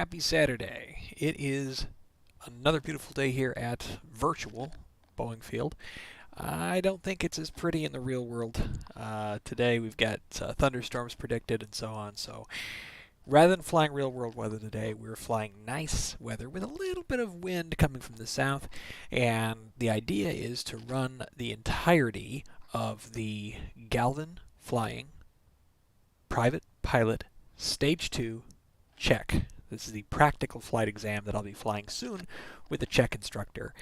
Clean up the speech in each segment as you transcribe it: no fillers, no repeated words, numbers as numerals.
Happy Saturday. It is another beautiful day here at virtual Boeing Field. I don't think it's as pretty in the real world. Today we've got thunderstorms predicted and so on. So rather than flying real world weather today, we're flying nice weather with a little bit of wind coming from the south. And the idea is to run the entirety of the Galvin Flying Private Pilot Stage 2 check. This is the practical flight exam that I'll be flying soon with a check instructor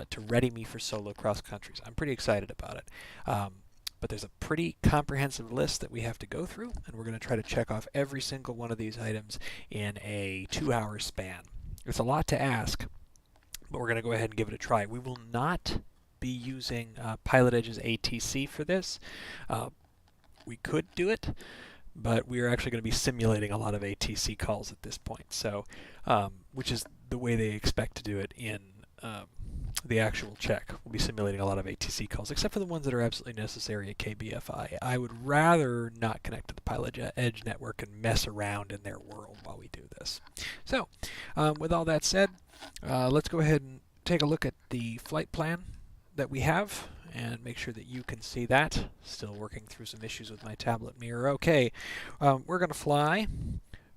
to ready me for solo cross countries. I'm pretty excited about it. But there's a pretty comprehensive list that we have to go through, and we're going to try to check off every single one of these items in a 2-hour span. It's a lot to ask, but we're going to go ahead and give it a try. We will not be using Pilot Edge's ATC for this. We could do it, but we are actually going to be simulating a lot of ATC calls at this point, so which is the way they expect to do it in the actual check. We'll be simulating a lot of ATC calls, except for the ones that are absolutely necessary at KBFI. I would rather not connect to the Pilot Edge network and mess around in their world while we do this. So, with all that said, let's go ahead and take a look at the flight plan that we have and make sure that you can see that. Still working through some issues with my tablet mirror. Okay, we're going to fly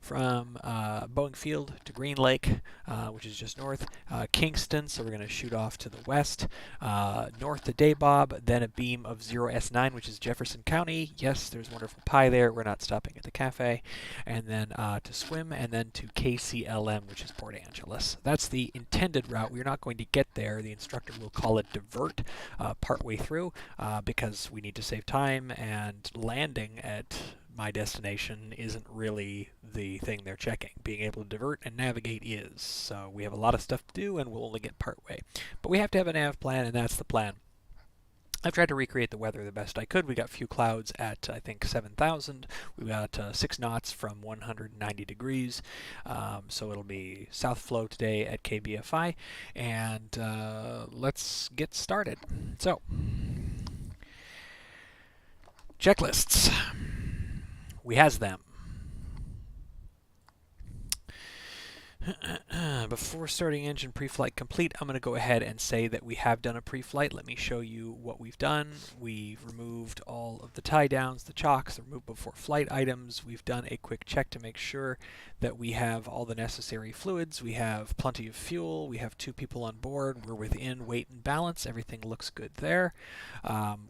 from Boeing Field to Green Lake, which is just north, Kingston, so we're going to shoot off to the west, north to Daybob, then a beam of 0S9, which is Jefferson County. Yes, there's wonderful pie there. We're not stopping at the cafe. And then to swim, and then to KCLM, which is Port Angeles. That's the intended route. We're not going to get there. The instructor will call it divert partway through because we need to save time, and landing at my destination isn't really the thing they're checking. Being able to divert and navigate is. So we have a lot of stuff to do, and we'll only get part way. But we have to have a nav plan, and that's the plan. I've tried to recreate the weather the best I could. We got a few clouds at, I think, 7,000. We got 6 knots from 190 degrees. So it'll be south flow today at KBFI. And let's get started. So, checklists. We has them. Before starting engine pre-flight complete, I'm going to go ahead and say that we have done a pre-flight. Let me show you what we've done. We've removed all of the tie-downs, the chocks, the remove before flight items. We've done a quick check to make sure that we have all the necessary fluids. We have plenty of fuel. We have 2 people on board. We're within weight and balance. Everything looks good there.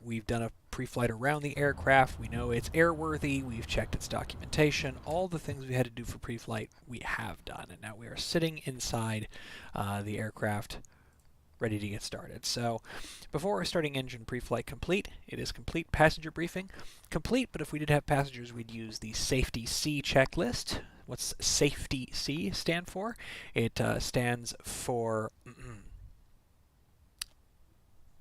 We've done a pre-flight around the aircraft. We know it's airworthy. We've checked its documentation. All the things we had to do for pre-flight we have done, and now we are sitting inside the aircraft ready to get started. So before starting engine pre-flight complete, it is complete passenger briefing. Complete, but if we did have passengers, we'd use the Safety C checklist. What's Safety C stand for? It stands for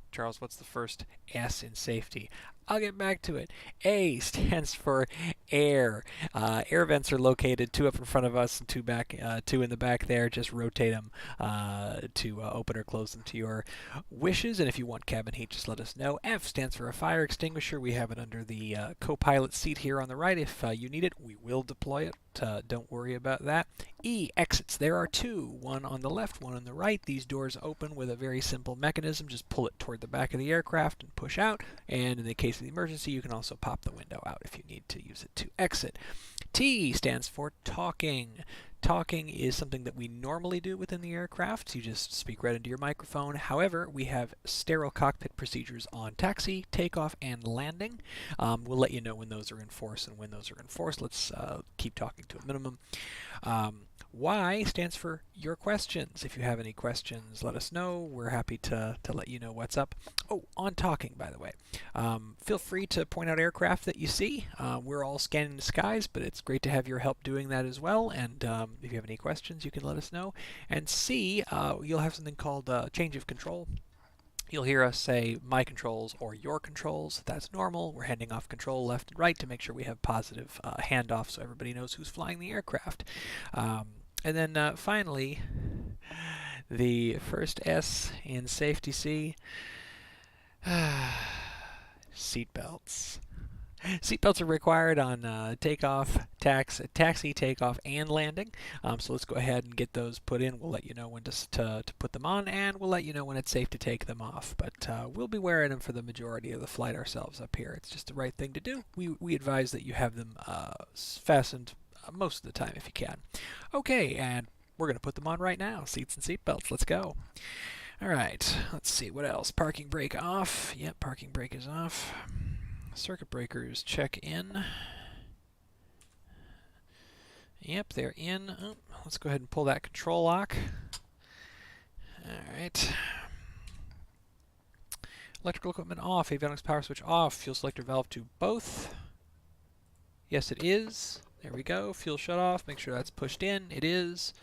Charles, what's the first S in safety? I'll get back to it. A stands for air. Air vents are located 2 up in front of us and 2 back, 2 in the back there. Just rotate them to open or close them to your wishes. And if you want cabin heat, just let us know. F stands for a fire extinguisher. We have it under the co-pilot seat here on the right. If you need it, we will deploy it. Don't worry about that. E, exits. There are 2, one on the left, one on the right. These doors open with a very simple mechanism. Just pull it toward the back of the aircraft and push out. And in the case of the emergency, you can also pop the window out if you need to use it to exit. T stands for talking. Talking is something that we normally do within the aircraft. You just speak right into your microphone. However, we have sterile cockpit procedures on taxi, takeoff, and landing. We'll let you know when those are in force and when those are in force. Let's keep talking to a minimum. Y stands for your questions. If you have any questions, let us know. We're happy to let you know what's up. Oh, on talking, by the way. Feel free to point out aircraft that you see. We're all scanning the skies, but it's great to have your help doing that as well. And if you have any questions, you can let us know. And C, you'll have something called change of control. You'll hear us say my controls or your controls. That's normal. We're handing off control left and right to make sure we have positive handoff so everybody knows who's flying the aircraft. And then finally, the first S in Safety C, seat belts. Seatbelts are required on takeoff, taxi, takeoff, and landing. So let's go ahead and get those put in. We'll let you know when to put them on, and we'll let you know when it's safe to take them off. But we'll be wearing them for the majority of the flight ourselves up here. It's just the right thing to do. We advise that you have them fastened most of the time if you can. Okay, and we're going to put them on right now. Seats and seatbelts. Let's go. All right, let's see what else. Parking brake off. Yep, parking brake is off. Circuit breakers check in. Yep, they're in. Oh, let's go ahead and pull that control lock. All right. Electrical equipment off. Avionics power switch off. Fuel selector valve to both. Yes, it is. There we go. Fuel shut off. Make sure that's pushed in. It is.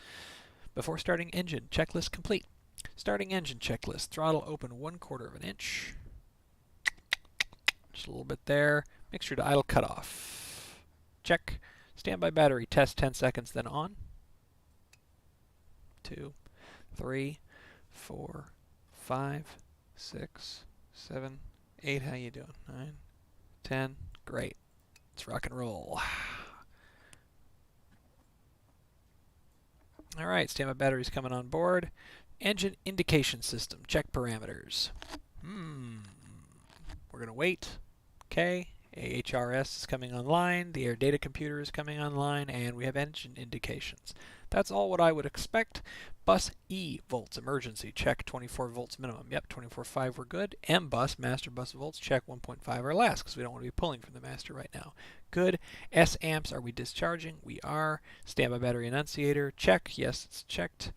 Before starting engine, checklist complete. Starting engine checklist. Throttle open 1/4 of an inch. Just a little bit there. Mixture to idle cutoff. Check. Standby battery test 10 seconds, then on. 2, 3, 4, 5, 6, 7, 8. How you doing? 9, 10. Great. Let's rock and roll. All right, standby battery's coming on board. Engine indication system. Check parameters. We're going to wait. Okay. AHRS is coming online. The air data computer is coming online. And we have engine indications. That's all what I would expect. Bus E volts emergency. Check 24 volts minimum. Yep, 24.5 we're good. M bus, master bus volts. Check 1.5 or less because we don't want to be pulling from the master right now. Good. S amps, are we discharging? We are. Standby battery annunciator. Check. Yes, it's checked.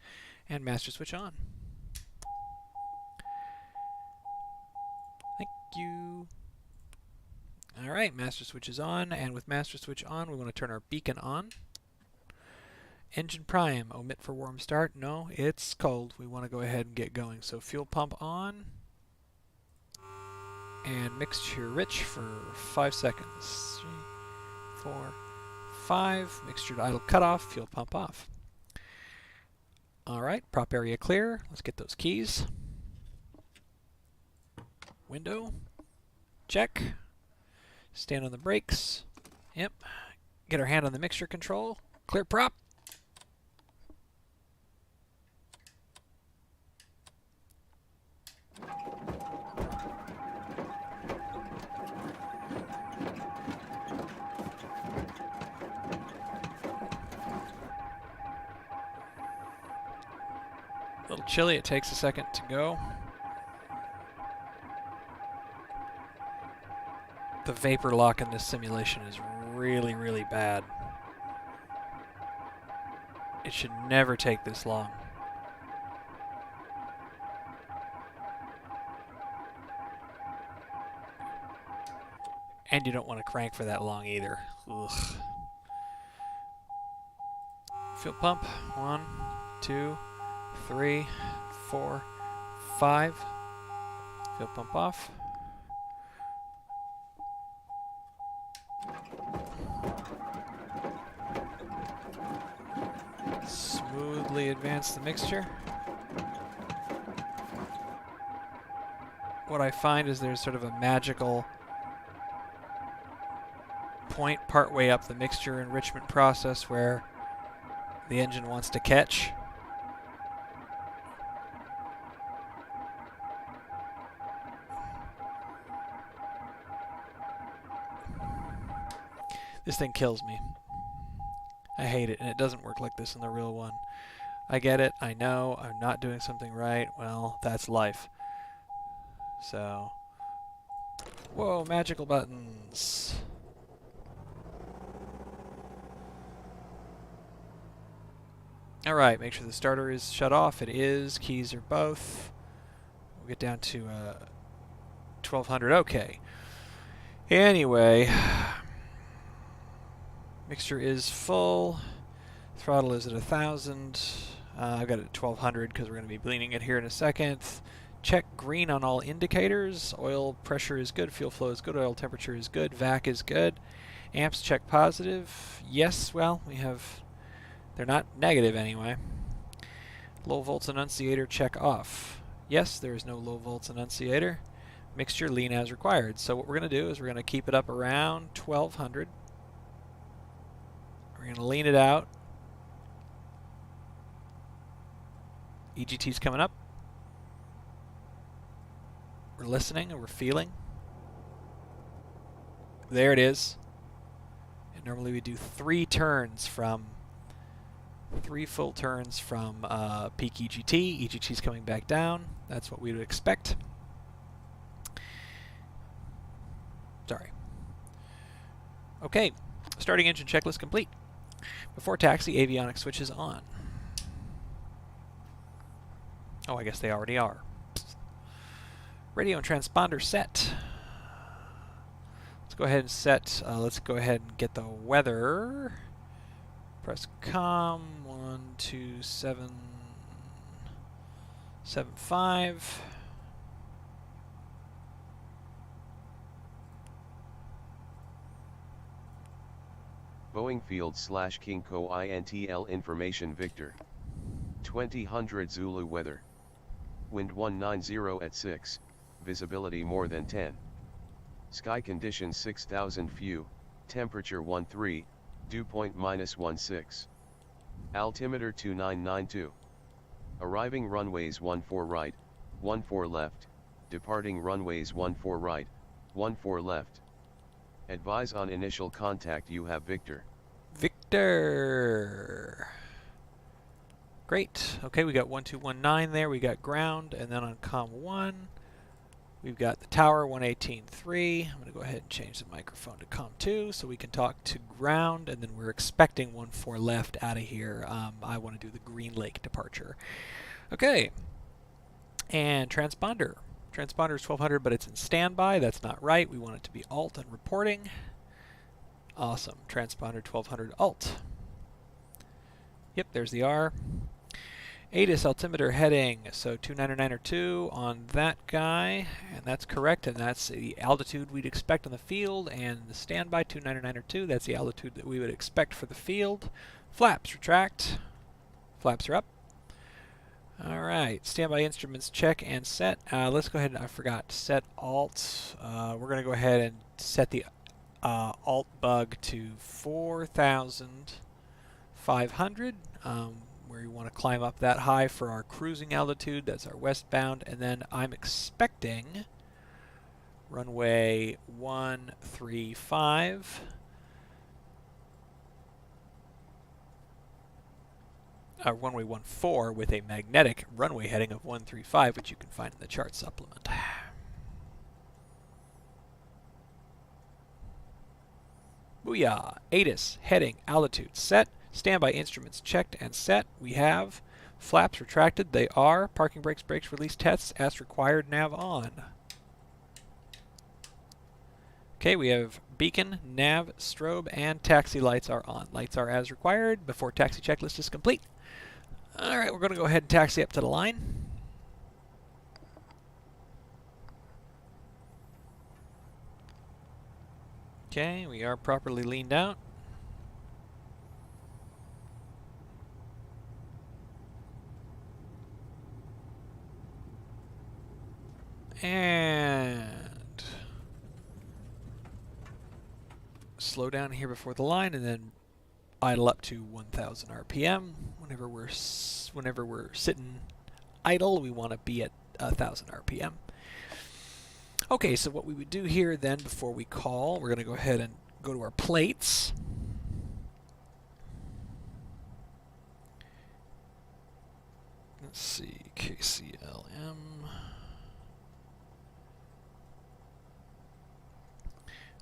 And master switch on. Thank you. All right, master switch is on, and with master switch on, we want to turn our beacon on. Engine prime, omit for warm start. No, it's cold. We want to go ahead and get going. So fuel pump on, and mixture rich for 5 seconds. 3, 4, 5. Mixture to idle cutoff. Fuel pump off. All right, prop area clear. Let's get those keys. Window. Check. Stand on the brakes. Yep. Get our hand on the mixture control. Clear prop. A little chilly. It takes a second to go. The vapor lock in this simulation is really, really bad. It should never take this long. And you don't want to crank for that long either. Ugh. Fuel pump. 1, 2, 3, 4, 5. Fuel pump off. Smoothly advance the mixture. What I find is there's sort of a magical point partway up the mixture enrichment process where the engine wants to catch. This thing kills me. I hate it, and it doesn't work like this in the real one. I get it, I know, I'm not doing something right. Well, that's life. So, whoa, magical buttons. Alright, make sure the starter is shut off. It is. Keys are both. We'll get down to 1200. Okay. Anyway, mixture is full. Throttle is at 1000. I've got it at 1200 because we're going to be bleeding it here in a second. Check green on all indicators. Oil pressure is good. Fuel flow is good. Oil temperature is good. VAC is good. Amps check positive. Yes, well, we have... They're not negative anyway. Low volts annunciator check off. Yes, there is no low volts annunciator. Mixture lean as required. So what we're going to do is we're going to keep it up around 1200. We're going to lean it out. EGT's coming up. We're listening and we're feeling. There it is. And normally we do 3 full turns from peak EGT. EGT's coming back down. That's what we would expect. Sorry. Okay, starting engine checklist complete. Before taxi, avionics switches on. Oh, I guess they already are. Radio and transponder set. Let's go ahead and set, let's go ahead and get the weather. Press COM 12775. Boeing Field / Kingco INTL Information Victor. 2000 Zulu weather. Wind 190 at 6, visibility more than 10. Sky conditions 6000 few, temperature 13, dew point -16. Altimeter 2992. Arriving runways 14 right, 14 left, departing runways 14 right, 14 left. Advise on initial contact you have Victor. Victor. Great. Okay, we got 1219 there. We got ground, and then on COM 1, we've got the tower 118.3. I'm going to go ahead and change the microphone to COM 2 so we can talk to ground, and then we're expecting 14 left out of here. I want to do the Green Lake departure. Okay. And transponder. Transponder is 1200, but it's in standby. That's not right. We want it to be alt and reporting. Awesome. Transponder 1200 alt. Yep, there's the R. ATIS altimeter heading, so 299.2 on that guy, and that's correct, and that's the altitude we'd expect on the field, and the standby 299.2, that's the altitude that we would expect for the field. Flaps retract. Flaps are up. Alright, standby instruments check and set. Let's go ahead and, I forgot, set alt. We're going to go ahead and set the alt bug to 4,500. Where you want to climb up that high for our cruising altitude. That's our westbound. And then I'm expecting runway 135. Runway 14 with a magnetic runway heading of 135, which you can find in the chart supplement. Booyah! ATIS, heading, altitude set. Standby instruments checked and set. We have flaps retracted. They are. Parking brakes, brakes release tests as required. Nav on. Okay, we have beacon, nav, strobe, and taxi lights are on. Lights are as required before taxi checklist is complete. Alright, we're going to go ahead and taxi up to the line. Okay, we are properly leaned out. And slow down here before the line, and then idle up to 1,000 RPM. Whenever we're sitting idle, we want to be at 1,000 RPM. Okay, so what we would do here then before we call, we're going to go ahead and go to our plates. Let's see, KCLM.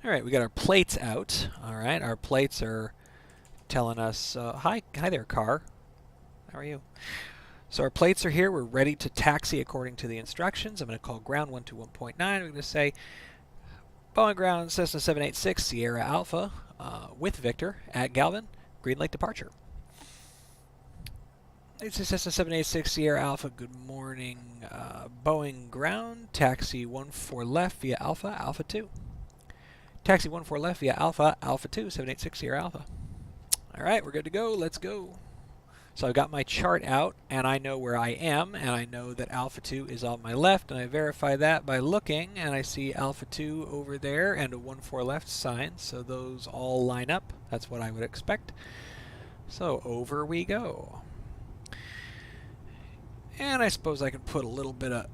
Alright, we got our plates out. Alright, our plates are telling us, hi there, car. How are you? So our plates are here. We're ready to taxi according to the instructions. I'm going to call ground 121.9. We're going to say Boeing ground Cessna 786 Sierra Alpha with Victor at Galvin, Green Lake departure. It's Cessna 786 Sierra Alpha. Good morning. Boeing ground, taxi 14 left via Alpha, Alpha 2. Taxi 14 left via Alpha, Alpha 2, 786 Sierra Alpha. Alright, we're good to go. Let's go. So I've got my chart out, and I know where I am, and I know that Alpha 2 is on my left, and I verify that by looking, and I see Alpha 2 over there and a 1-4 left sign, so those all line up. That's what I would expect. So over we go. And I suppose I can put a little bit of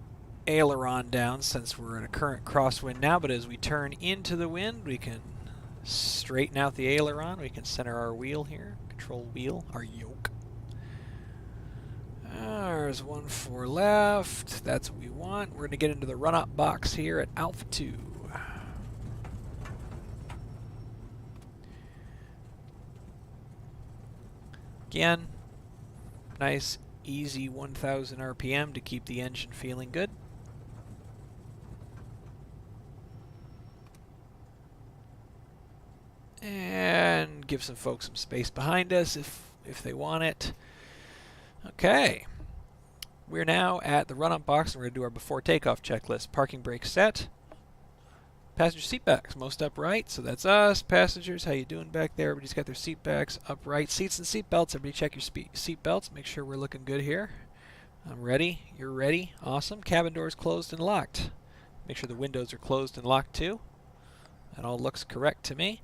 aileron down since we're in a current crosswind now, but as we turn into the wind, we can straighten out the aileron. We can center our wheel here, control wheel, our yoke. There's 1-4 left. That's what we want. We're going to get into the run-up box here at Alpha 2. Again, nice, easy 1,000 RPM to keep the engine feeling good. And give some folks some space behind us if they want it. Okay. We're now at the run-up box, and we're going to do our before takeoff checklist. Parking brake set. Passenger seat backs, most upright, so that's us. Passengers, how you doing back there? Everybody's got their seat backs upright. Seats and seat belts, everybody check your seat belts. Make sure we're looking good here. I'm ready. You're ready. Awesome. Cabin doors closed and locked. Make sure the windows are closed and locked too. That all looks correct to me.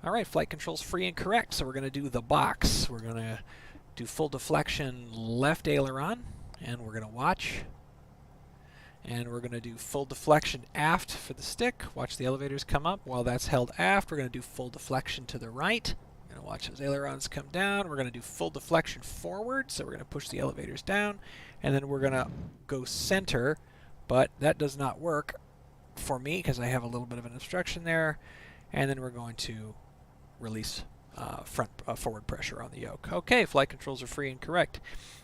All right, flight controls free and correct, so we're going to do the box. We're going to do full deflection left aileron, and we're going to watch. And we're going to do full deflection aft for the stick. Watch the elevators come up. While that's held aft, we're going to do full deflection to the right. We're going to watch those ailerons come down. We're going to do full deflection forward, so we're going to push the elevators down. And then we're going to go center, but that does not work for me because I have a little bit of an obstruction there. And then we're going to release forward pressure on the yoke. Okay, flight controls are free and correct.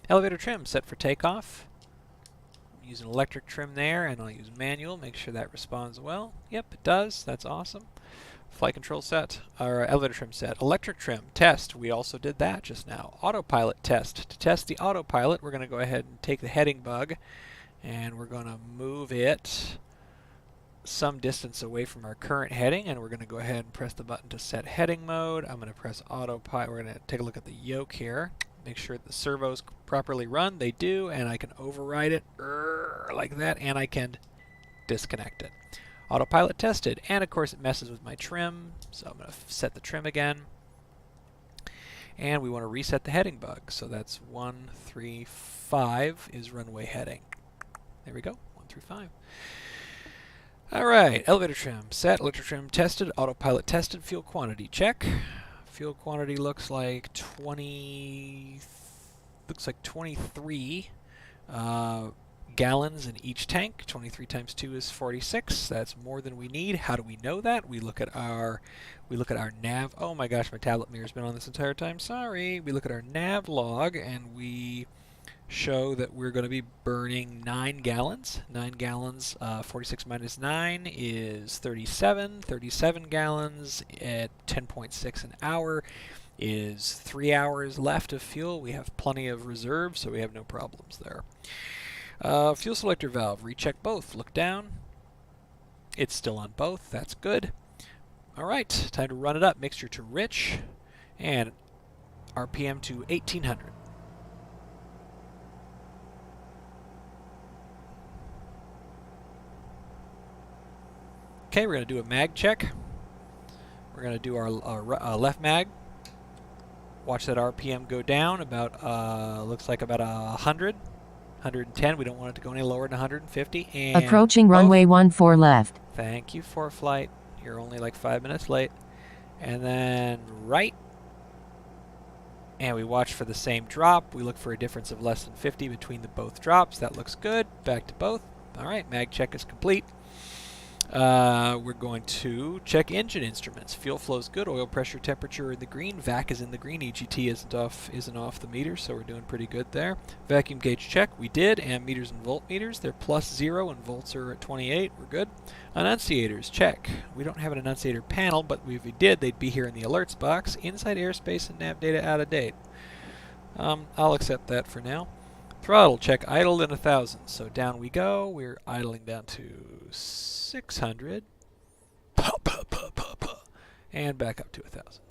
Elevator trim set for takeoff. I'm using electric trim there, and I'll use manual. Make sure that responds well. Yep, it does. That's awesome. Flight control set, or elevator trim set. Electric trim test. We also did that just now. Autopilot test. To test the autopilot, we're going to go ahead and take the heading bug, and we're going to move it some distance away from our current heading, and we're going to go ahead and press the button to set heading mode. I'm going to press autopilot. We're going to take a look at the yoke here. Make sure the servos properly run. They do, and I can override it like that, and I can disconnect it. Autopilot tested, and of course it messes with my trim, so I'm going to set the trim again. And we want to reset the heading bug, so that's 1, 3, 5 is runway heading. There we go, 1 through 5. Alright, elevator trim set, electric trim tested, autopilot tested, fuel quantity check. Fuel quantity looks like 23 gallons in each tank. 23 times 2 is 46. That's more than we need. How do we know that? We look at our nav. Oh my gosh, my tablet mirror's been on this entire time. Sorry. We look at our nav log, and we show that we're going to be burning 9 gallons. 9 gallons, 46 minus 9 is 37. 37 gallons at 10.6 an hour is 3 hours left of fuel. We have plenty of reserve, so we have no problems there. Fuel selector valve, recheck both. Look down. It's still on both. That's good. All right, time to run it up. Mixture to rich, and RPM to 1800. Okay, we're going to do a mag check. We're going to do our left mag. Watch that RPM go down about, looks like about 100, 110. We don't want it to go any lower than 150. And approaching runway 14 left. Thank you for flight. You're only like 5 minutes late. And then right. And we watch for the same drop. We look for a difference of less than 50 between the both drops. That looks good. Back to both. All right, mag check is complete. We're going to check engine instruments. Fuel flow's good. Oil pressure, temperature in the green. VAC is in the green. EGT isn't off the meter, so we're doing pretty good there. Vacuum gauge check. We did. Ammeters and voltmeters. They're +0 and volts are at 28. We're good. Annunciators check. We don't have an annunciator panel, but if we did, they'd be here in the alerts box. Inside airspace and nav data out of date. I'll accept that for now. Throttle check. Idled in 1,000. So down we go. We're idling down to 600. And back up to 1,000.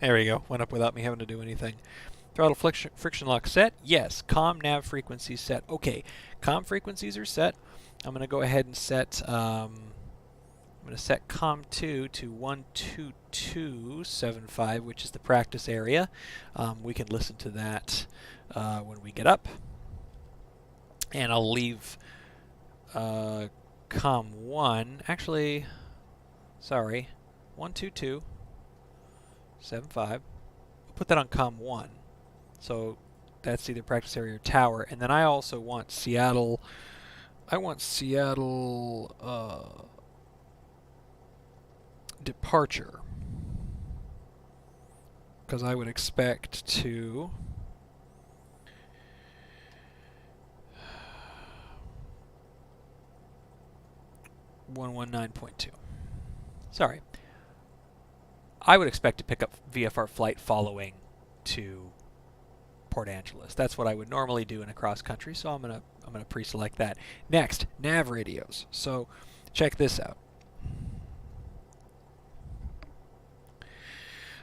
There we go. Went up without me having to do anything. Throttle friction lock set. Yes. COM nav frequency set. Okay. COM frequencies are set. I'm going to go ahead and set I'm going to set COM2 to 12275, which is the practice area. We can listen to that when we get up. And I'll leave COM1, actually, sorry, 12275. We'll put that on COM1. So that's either practice area or tower. And then I also want Seattle, departure, because I would expect to 119.2. Sorry. I would expect to pick up VFR flight following to Port Angeles. That's what I would normally do in a cross country, so I'm gonna pre-select that. Next, nav radios. So check this out.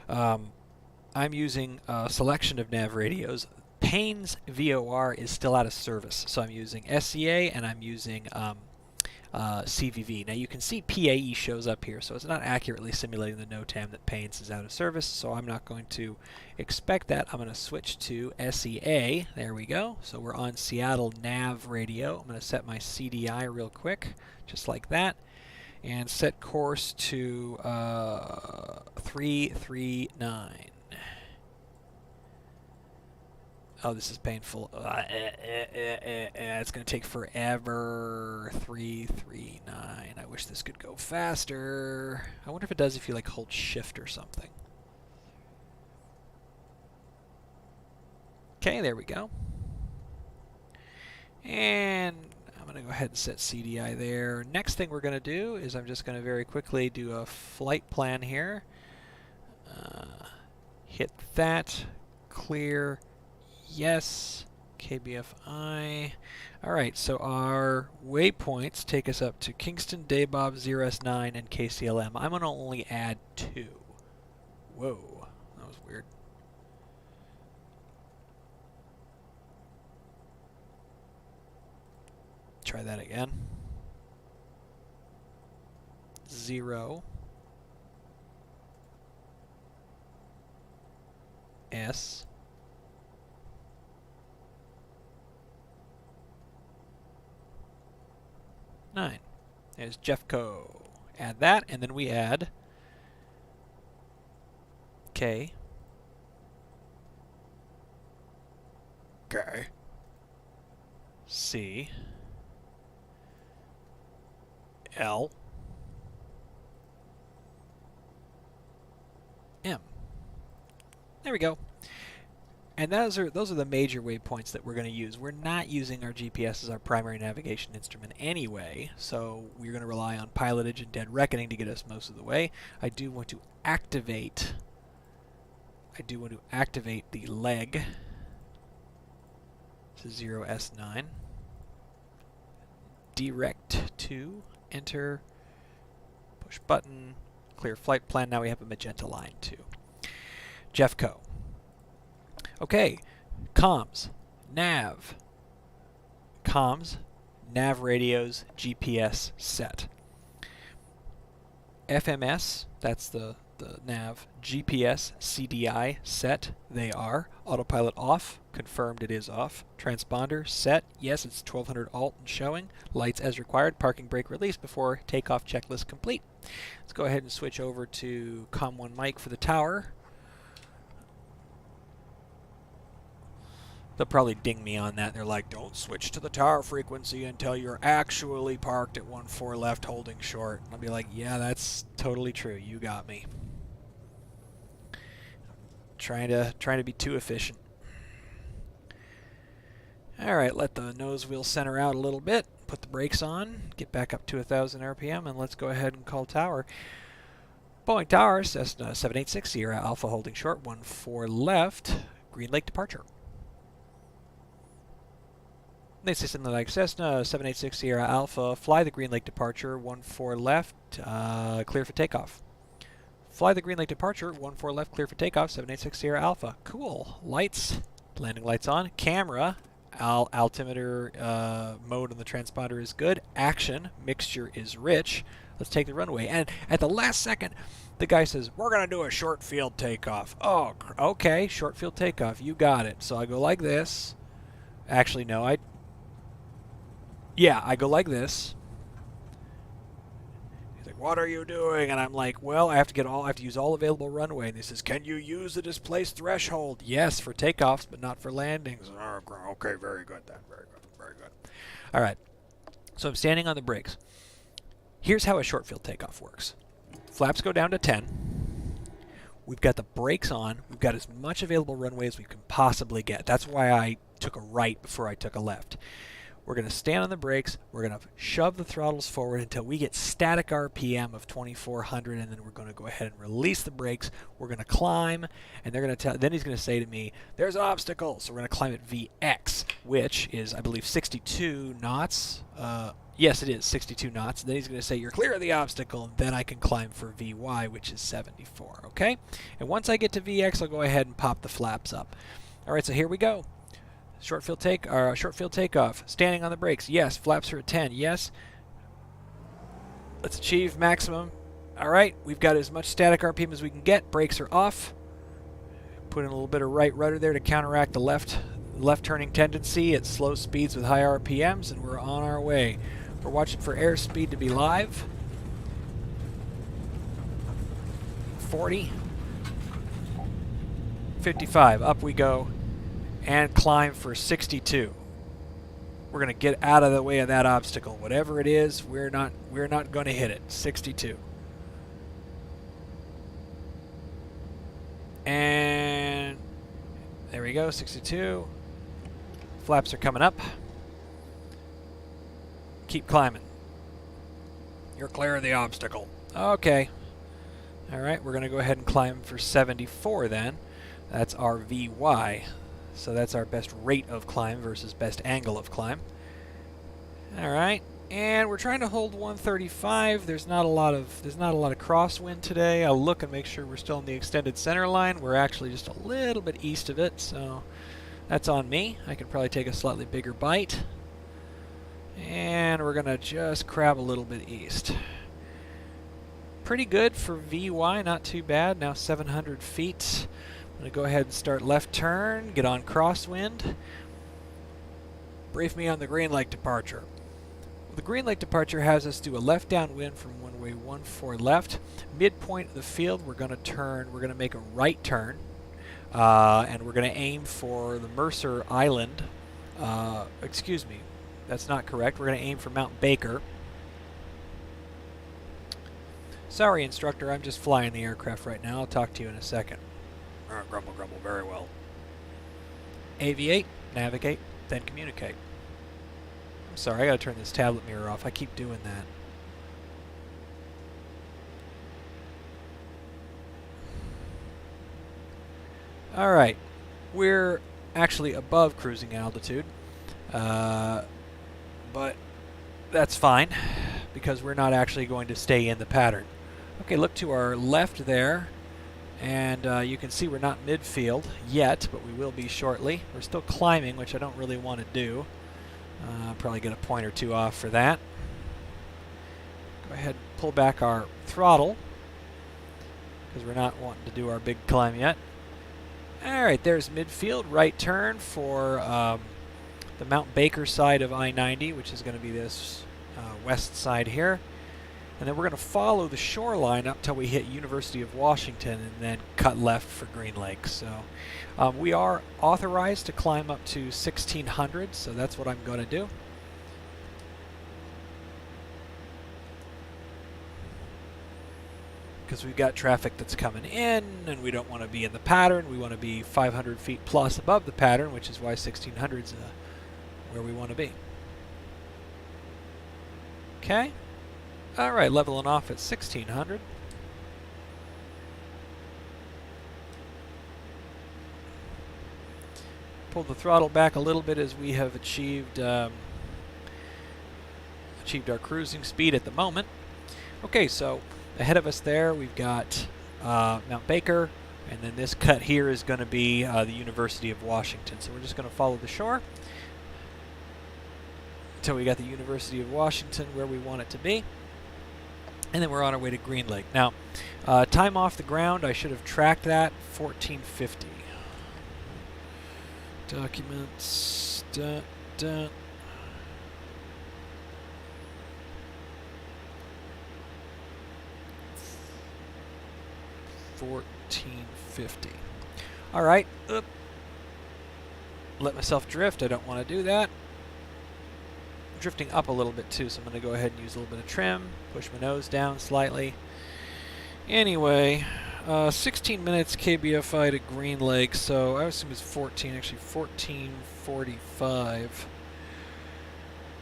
I'm using a selection of nav radios. Payne's VOR is still out of service, so I'm using SCA and I'm using CVV. Now you can see PAE shows up here, so it's not accurately simulating the NOTAM that Payne's is out of service, so I'm not going to expect that. I'm going to switch to SEA. There we go. So we're on Seattle nav radio. I'm going to set my CDI real quick, just like that, and set course to 339. Oh, this is painful. It's going to take forever. 339. I wish this could go faster. I wonder if it does if you like hold shift or something. Okay, there we go. And I'm going to go ahead and set CDI there. Next thing we're going to do is I'm just going to very quickly do a flight plan here. Hit that. Clear. Yes. KBFI. Alright, so our waypoints take us up to Kingston, Daybob, 0S9, and KCLM. I'm going to only add 2. Whoa, that was weird. Try that again. 0 S 9. There's Jeffco. Add that, and then we add K. K. C. L. M. There we go. And those are the major waypoints that we're going to use. We're not using our GPS as our primary navigation instrument anyway, so we're going to rely on pilotage and dead reckoning to get us most of the way. I do want to activate the leg to 0S9. Direct to, enter, push button, clear flight plan. Now we have a magenta line too. Jeffco. Okay, comms, nav, radios, GPS set. FMS, that's the nav, GPS, CDI set, they are. Autopilot off, confirmed it is off. Transponder set, yes, it's 1200 alt and showing. Lights as required, parking brake release before takeoff checklist complete. Let's go ahead and switch over to COM1 mic for the tower. They'll probably ding me on that. They're like, don't switch to the tower frequency until you're actually parked at 1-4 left holding short. I'll be like, yeah, that's totally true. You got me. Trying to be too efficient. Alright, let the nose wheel center out a little bit. Put the brakes on. Get back up to 1,000 RPM, and let's go ahead and call tower. Boeing Tower, Cessna 786 Sierra Alpha holding short, 1-4 left. Green Lake departure. They say something like Cessna 786 Sierra Alpha, fly the Green Lake departure, 1-4 left, clear for takeoff. Fly the green light departure, 14 left, clear for takeoff, 786 Sierra Alpha. Cool. Lights, landing lights on. Camera, altimeter mode on the transponder is good. Action, mixture is rich. Let's take the runway. And at the last second, the guy says, we're going to do a short field takeoff. Oh, okay, short field takeoff. You got it. So I go like this. Actually, no, I go like this. He's like, what are you doing? And I'm like, well, I have to use all available runway. And he says, can you use the displaced threshold? Yes, for takeoffs, but not for landings. Oh, okay, very good then. Very good, very good. All right. So I'm standing on the brakes. Here's how a short field takeoff works. Flaps go down to 10. We've got the brakes on. We've got as much available runway as we can possibly get. That's why I took a right before I took a left. We're going to stand on the brakes. We're going to shove the throttles forward until we get static RPM of 2,400, and then we're going to go ahead and release the brakes. We're going to climb, and they're going to tell. Then he's going to say to me, "There's an obstacle." So we're going to climb at VX, which is, I believe, 62 knots. Yes, it is 62 knots. And then he's going to say, "You're clear of the obstacle," and then I can climb for VY, which is 74. Okay, and once I get to VX, I'll go ahead and pop the flaps up. All right, so here we go. Short field takeoff. Standing on the brakes. Yes. Flaps are at 10. Yes. Let's achieve maximum. All right. We've got as much static RPM as we can get. Brakes are off. Put in a little bit of right rudder there to counteract the left turning tendency at slow speeds with high RPMs, and we're on our way. We're watching for airspeed to be live. 40. 55. Up we go. And climb for 62. We're going to get out of the way of that obstacle. Whatever it is, we're not going to hit it. 62. And there we go, 62. Flaps are coming up. Keep climbing. You're clear of the obstacle. Okay. All right, we're going to go ahead and climb for 74 then. That's our VY. So that's our best rate of climb versus best angle of climb. All right, and we're trying to hold 135. There's not a lot of crosswind today. I'll look and make sure we're still in the extended center line. We're actually just a little bit east of it, so that's on me. I can probably take a slightly bigger bite. And we're gonna just crab a little bit east. Pretty good for VY, not too bad. Now 700 feet. I'm going to go ahead and start left turn, get on crosswind. Brief me on the green light departure. Well, the green light departure has us do a left downwind from runway 14 left. Midpoint of the field, we're going to turn, we're going to make a right turn. And we're going to aim for the Mercer Island. Excuse me, that's not correct. We're going to aim for Mount Baker. Sorry, instructor, I'm just flying the aircraft right now. I'll talk to you in a second. Grumble, grumble, very well. Aviate, navigate, then communicate. I'm sorry, I gotta turn this tablet mirror off. I keep doing that. Alright, we're actually above cruising altitude, but that's fine because we're not actually going to stay in the pattern. Okay, look to our left there. And you can see we're not midfield yet, but we will be shortly. We're still climbing, which I don't really want to do. Probably get a point or two off for that. Go ahead and pull back our throttle, because we're not wanting to do our big climb yet. Alright, there's midfield, right turn for the Mount Baker side of I-90, which is going to be this west side here. And then we're going to follow the shoreline up till we hit University of Washington and then cut left for Green Lake. So we are authorized to climb up to 1,600, so that's what I'm going to do. Because we've got traffic that's coming in, and we don't want to be in the pattern. We want to be 500 feet plus above the pattern, which is why 1,600 is where we want to be. Okay. All right, leveling off at 1,600. Pull the throttle back a little bit as we have achieved our cruising speed at the moment. Okay, so ahead of us there we've got Mount Baker, and then this cut here is going to be the University of Washington. So we're just going to follow the shore until we got the University of Washington where we want it to be. And then we're on our way to Green Lake. Now, time off the ground, I should have tracked that, 1450. Documents, 1450. All right, let myself drift. I don't want to do that. I'm drifting up a little bit too, so I'm going to go ahead and use a little bit of trim, push my nose down slightly. Anyway, 16 minutes KBFI to Green Lake, so I assume it's 1445.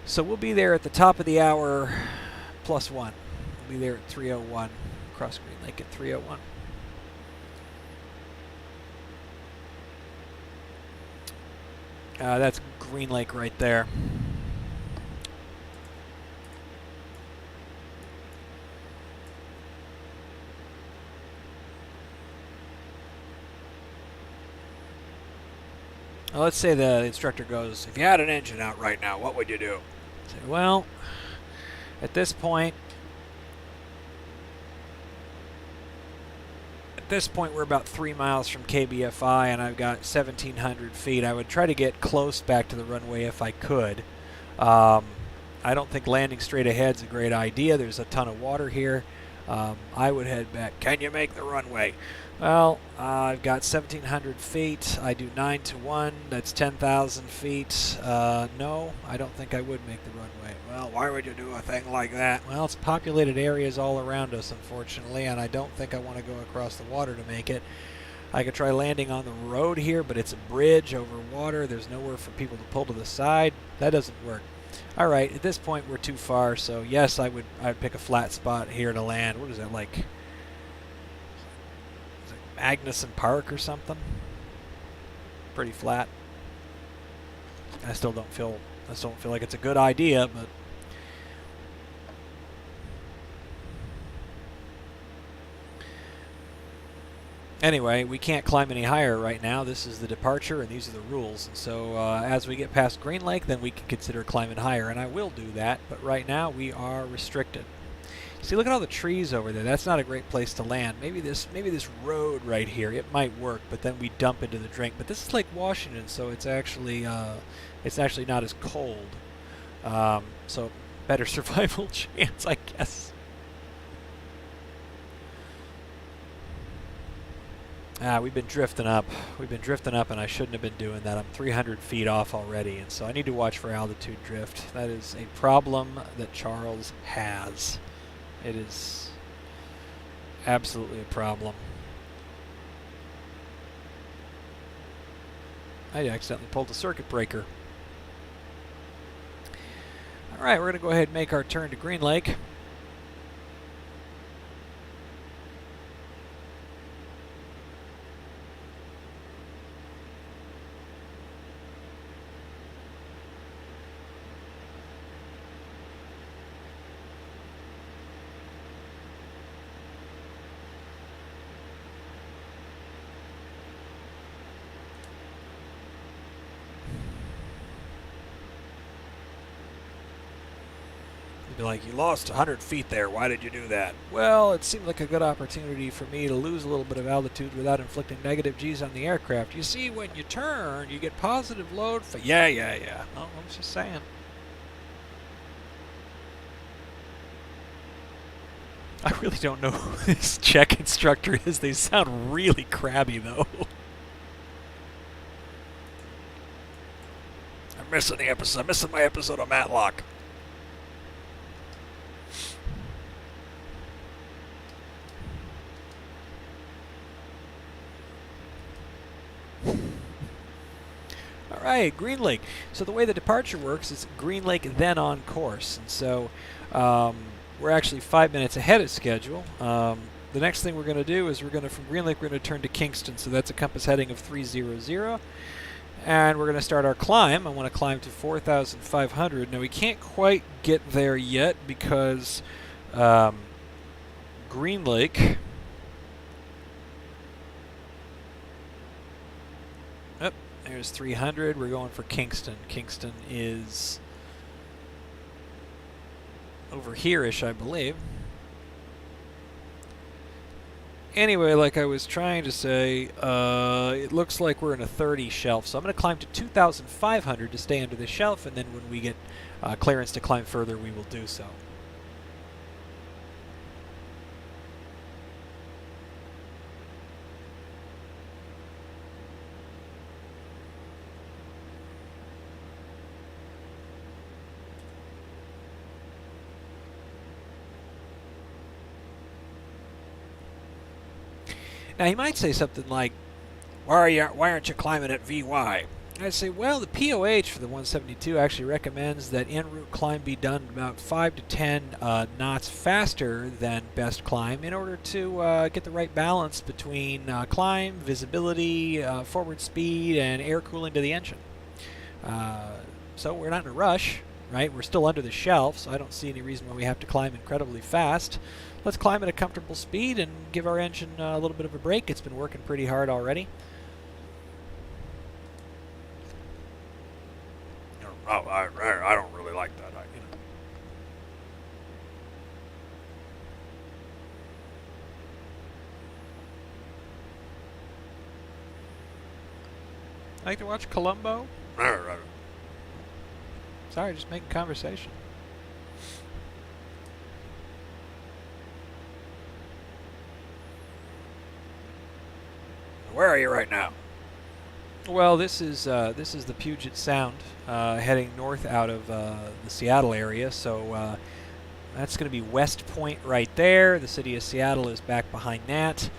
So we'll be there at the top of the hour +1. We'll be there at 3:01, across Green Lake at 3:01. That's Green Lake right there. Well, let's say the instructor goes, if you had an engine out right now, what would you do? I say, well, at this point we're about 3 miles from KBFI, and I've got 1,700 feet. I would try to get close back to the runway if I could. I don't think landing straight ahead is a great idea. There's a ton of water here. I would head back. Can you make the runway? Well, I've got 1,700 feet. I do 9 to 1. That's 10,000 feet. No, I don't think I would make the runway. Well, why would you do a thing like that? Well, it's populated areas all around us, unfortunately, and I don't think I want to go across the water to make it. I could try landing on the road here, but it's a bridge over water. There's nowhere for people to pull to the side. That doesn't work. All right, at this point we're too far, so yes, I'd pick a flat spot here to land. What is that, like? Is it Magnuson Park or something? Pretty flat. I still don't feel like it's a good idea, but anyway, we can't climb any higher right now. This is the departure, and these are the rules. And so as we get past Green Lake, then we can consider climbing higher, and I will do that. But right now, we are restricted. See, look at all the trees over there. That's not a great place to land. Maybe this road right here, it might work, but then we dump into the drink. But this is Lake Washington, so it's actually not as cold. So better survival chance, I guess. We've been drifting up. And I shouldn't have been doing that. I'm 300 feet off already, and so I need to watch for altitude drift. That is a problem that Charles has. It is absolutely a problem. I accidentally pulled a circuit breaker. All right, we're going to go ahead and make our turn to Green Lake. Be like, you lost 100 feet there. Why did you do that? Well, it seemed like a good opportunity for me to lose a little bit of altitude without inflicting negative G's on the aircraft. You see, when you turn, you get positive load. Yeah. Oh, I was just saying. I really don't know who this check instructor is. They sound really crabby, though. I'm missing the episode. I'm missing my episode of Matlock. Alright, Green Lake. So the way the departure works is Green Lake then on course. And so we're actually 5 minutes ahead of schedule. The next thing we're going to do is from Green Lake, we're going to turn to Kingston. So that's a compass heading of 300. And we're going to start our climb. I want to climb to 4,500. Now we can't quite get there yet because Green Lake There's 300. We're going for Kingston. Kingston is over here-ish, I believe. Anyway, like I was trying to say, it looks like we're in a 30 shelf, so I'm going to climb to 2,500 to stay under the shelf, and then when we get clearance to climb further, we will do so. Now, he might say something like, why aren't you climbing at VY? I'd say, well, the POH for the 172 actually recommends that en route climb be done about 5 to 10 knots faster than best climb in order to get the right balance between climb, visibility, forward speed, and air cooling to the engine. So we're not in a rush, right? We're still under the shelf, so I don't see any reason why we have to climb incredibly fast. Let's climb at a comfortable speed and give our engine a little bit of a break. It's been working pretty hard already. Oh, I don't really like that. Like to watch Columbo? Sorry, just making conversation. Where are you right now? Well, this is the Puget Sound, heading north out of the Seattle area. So that's going to be West Point right there. The city of Seattle is back behind that.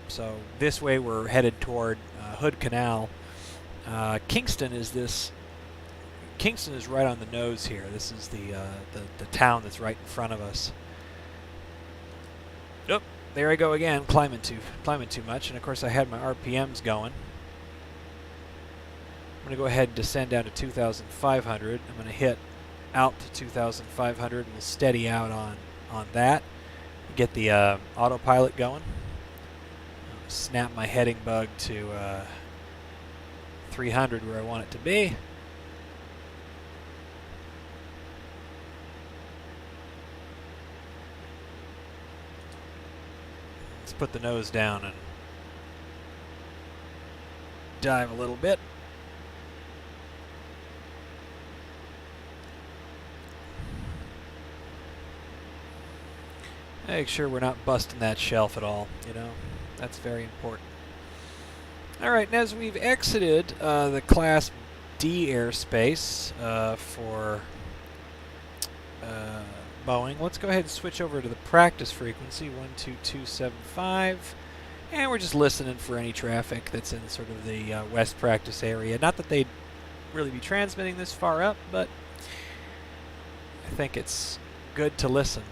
So this way we're headed toward Hood Canal. Kingston is right on the nose here. This is the town that's right in front of us. Oop, there I go again, climbing too much, and of course I had my RPMs going. I'm going to go ahead and descend down to 2,500. I'm going to hit out to 2,500 and we'll steady out on that. Get the autopilot going. Snap my heading bug to 300 where I want it to be. Let's put the nose down and dive a little bit. Make sure we're not busting that shelf at all, you know. That's very important. Alright, and as we've exited the Class D airspace for Boeing, let's go ahead and switch over to the practice frequency, 12275. And we're just listening for any traffic that's in sort of the west practice area. Not that they'd really be transmitting this far up, but I think it's good to listen.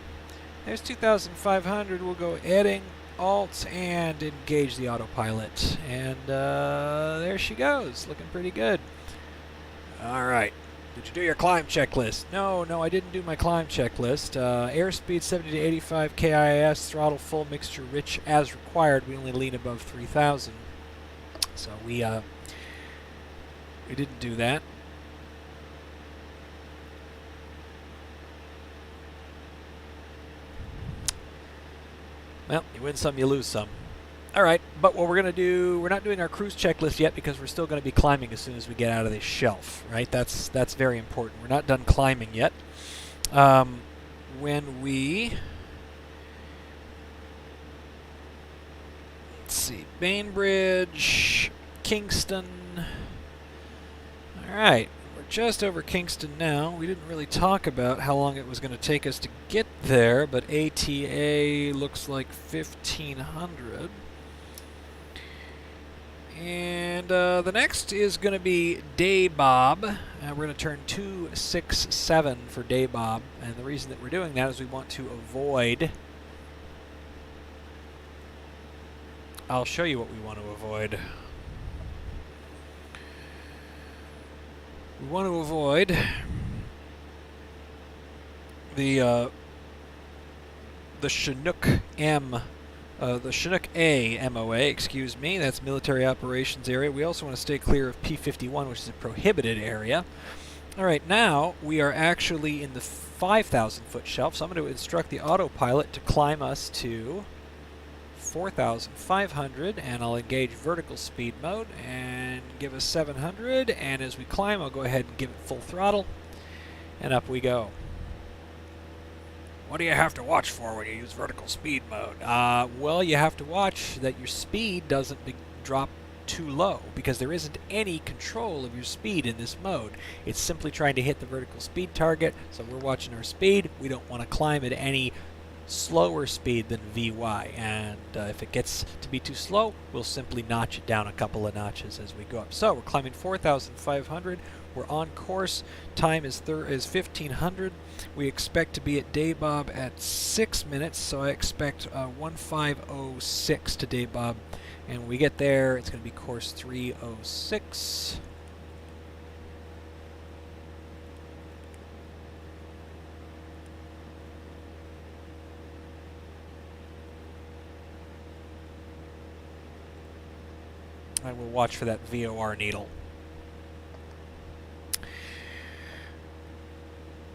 There's 2,500. We'll go heading, alt, and engage the autopilot. And there she goes, looking pretty good. All right. Did you do your climb checklist? No, I didn't do my climb checklist. Airspeed 70 to 85 KIS, throttle full, mixture rich as required. We only lean above 3,000. So we didn't do that. Well, you win some, you lose some. All right, but what we're going to do, we're not doing our cruise checklist yet because we're still going to be climbing as soon as we get out of this shelf, right? That's very important. We're not done climbing yet. When we, let's see, Bainbridge, Kingston. All right, we're just over Kingston now. We didn't really talk about how long it was going to take us to get there, but ATA looks like 1,500. And the next is going to be Day Bob. We're going to turn 267 for Day Bob. And the reason that we're doing that is we want to avoid... I'll show you what we want to avoid. We want to avoid the Chinook M The Chinook A MOA, excuse me, that's military operations area. We also want to stay clear of P51, which is a prohibited area. All right, now we are actually in the 5,000 foot shelf, so I'm going to instruct the autopilot to climb us to 4,500, and I'll engage vertical speed mode and give us 700, and as we climb I'll go ahead and give it full throttle, and up we go. What do you have to watch for when you use vertical speed mode? Well, you have to watch that your speed doesn't drop too low, because there isn't any control of your speed in this mode. It's simply trying to hit the vertical speed target, so we're watching our speed. We don't want to climb at any slower speed than VY, and if it gets to be too slow, we'll simply notch it down a couple of notches as we go up. So we're climbing 4,500. We're on course. Time is 1,500. We expect to be at Daybob at 6 minutes, so I expect 1506 to Daybob. And when we get there, it's going to be course 306. I will watch for that VOR needle.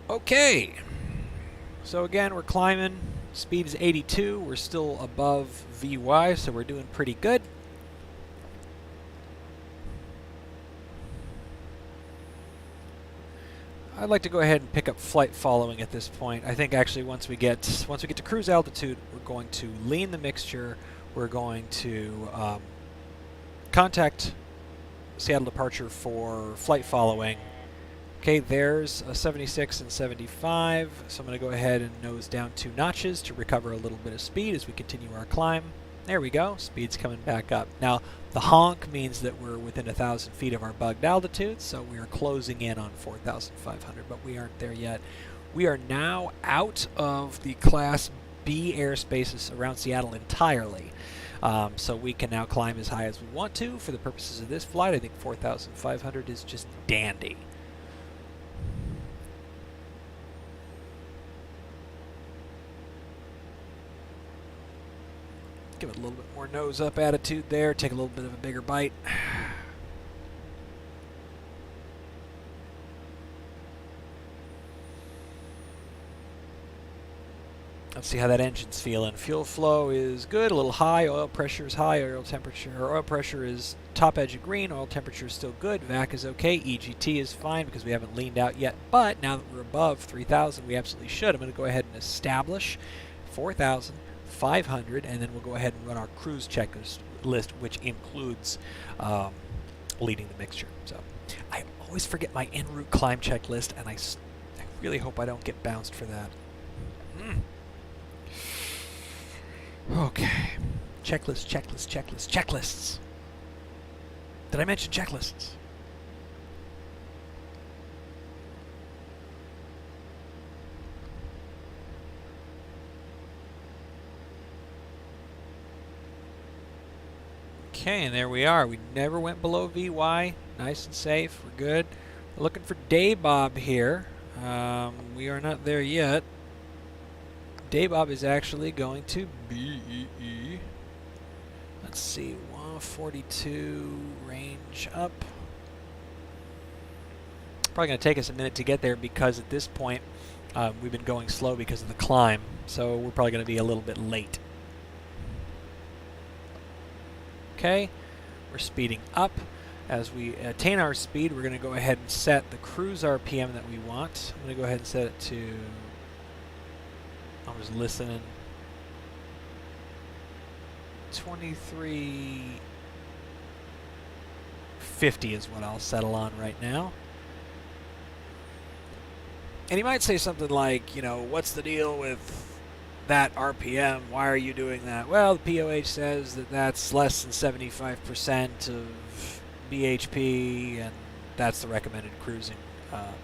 Okay, so again we're climbing, speed is 82, we're still above VY, so we're doing pretty good. I'd like to go ahead and pick up flight following at this point. I think actually once we get to cruise altitude, we're going to lean the mixture, we're going to contact Seattle departure for flight following. Okay, there's a 76 and 75, so I'm going to go ahead and nose down 2 notches to recover a little bit of speed as we continue our climb. There we go, speed's coming back up. Now, the honk means that we're within 1,000 feet of our bugged altitude, so we are closing in on 4,500, but we aren't there yet. We are now out of the Class B airspaces around Seattle entirely. So we can now climb as high as we want to. For the purposes of this flight, I think 4,500 is just dandy. Give it a little bit more nose up attitude there, take a little bit of a bigger bite. Let's see how that engine's feeling. Fuel flow is good, a little high, oil pressure is high, oil pressure is top edge of green, oil temperature is still good, VAC is okay, EGT is fine because we haven't leaned out yet, but now that we're above 3,000, we absolutely should. I'm going to go ahead and establish 4,500, and then we'll go ahead and run our cruise checklist, which includes leading the mixture. So I always forget my en route climb checklist, and I really hope I don't get bounced for that. Okay. Checklists. Did I mention checklists? Okay, and there we are. We never went below VY. Nice and safe. We're good. We're looking for Daybob here. We are not there yet. Daybob is actually going to be, let's see, 142 range up. Probably going to take us a minute to get there because at this point we've been going slow because of the climb, so we're probably going to be a little bit late. Okay, we're speeding up. As we attain our speed, we're going to go ahead and set the cruise RPM that we want. I'm going to go ahead and set it to, I was listening, 2350 is what I'll settle on right now. And you might say something like, you know, what's the deal with that RPM? Why are you doing that? Well, the POH says that that's less than 75% of BHP, and that's the recommended cruising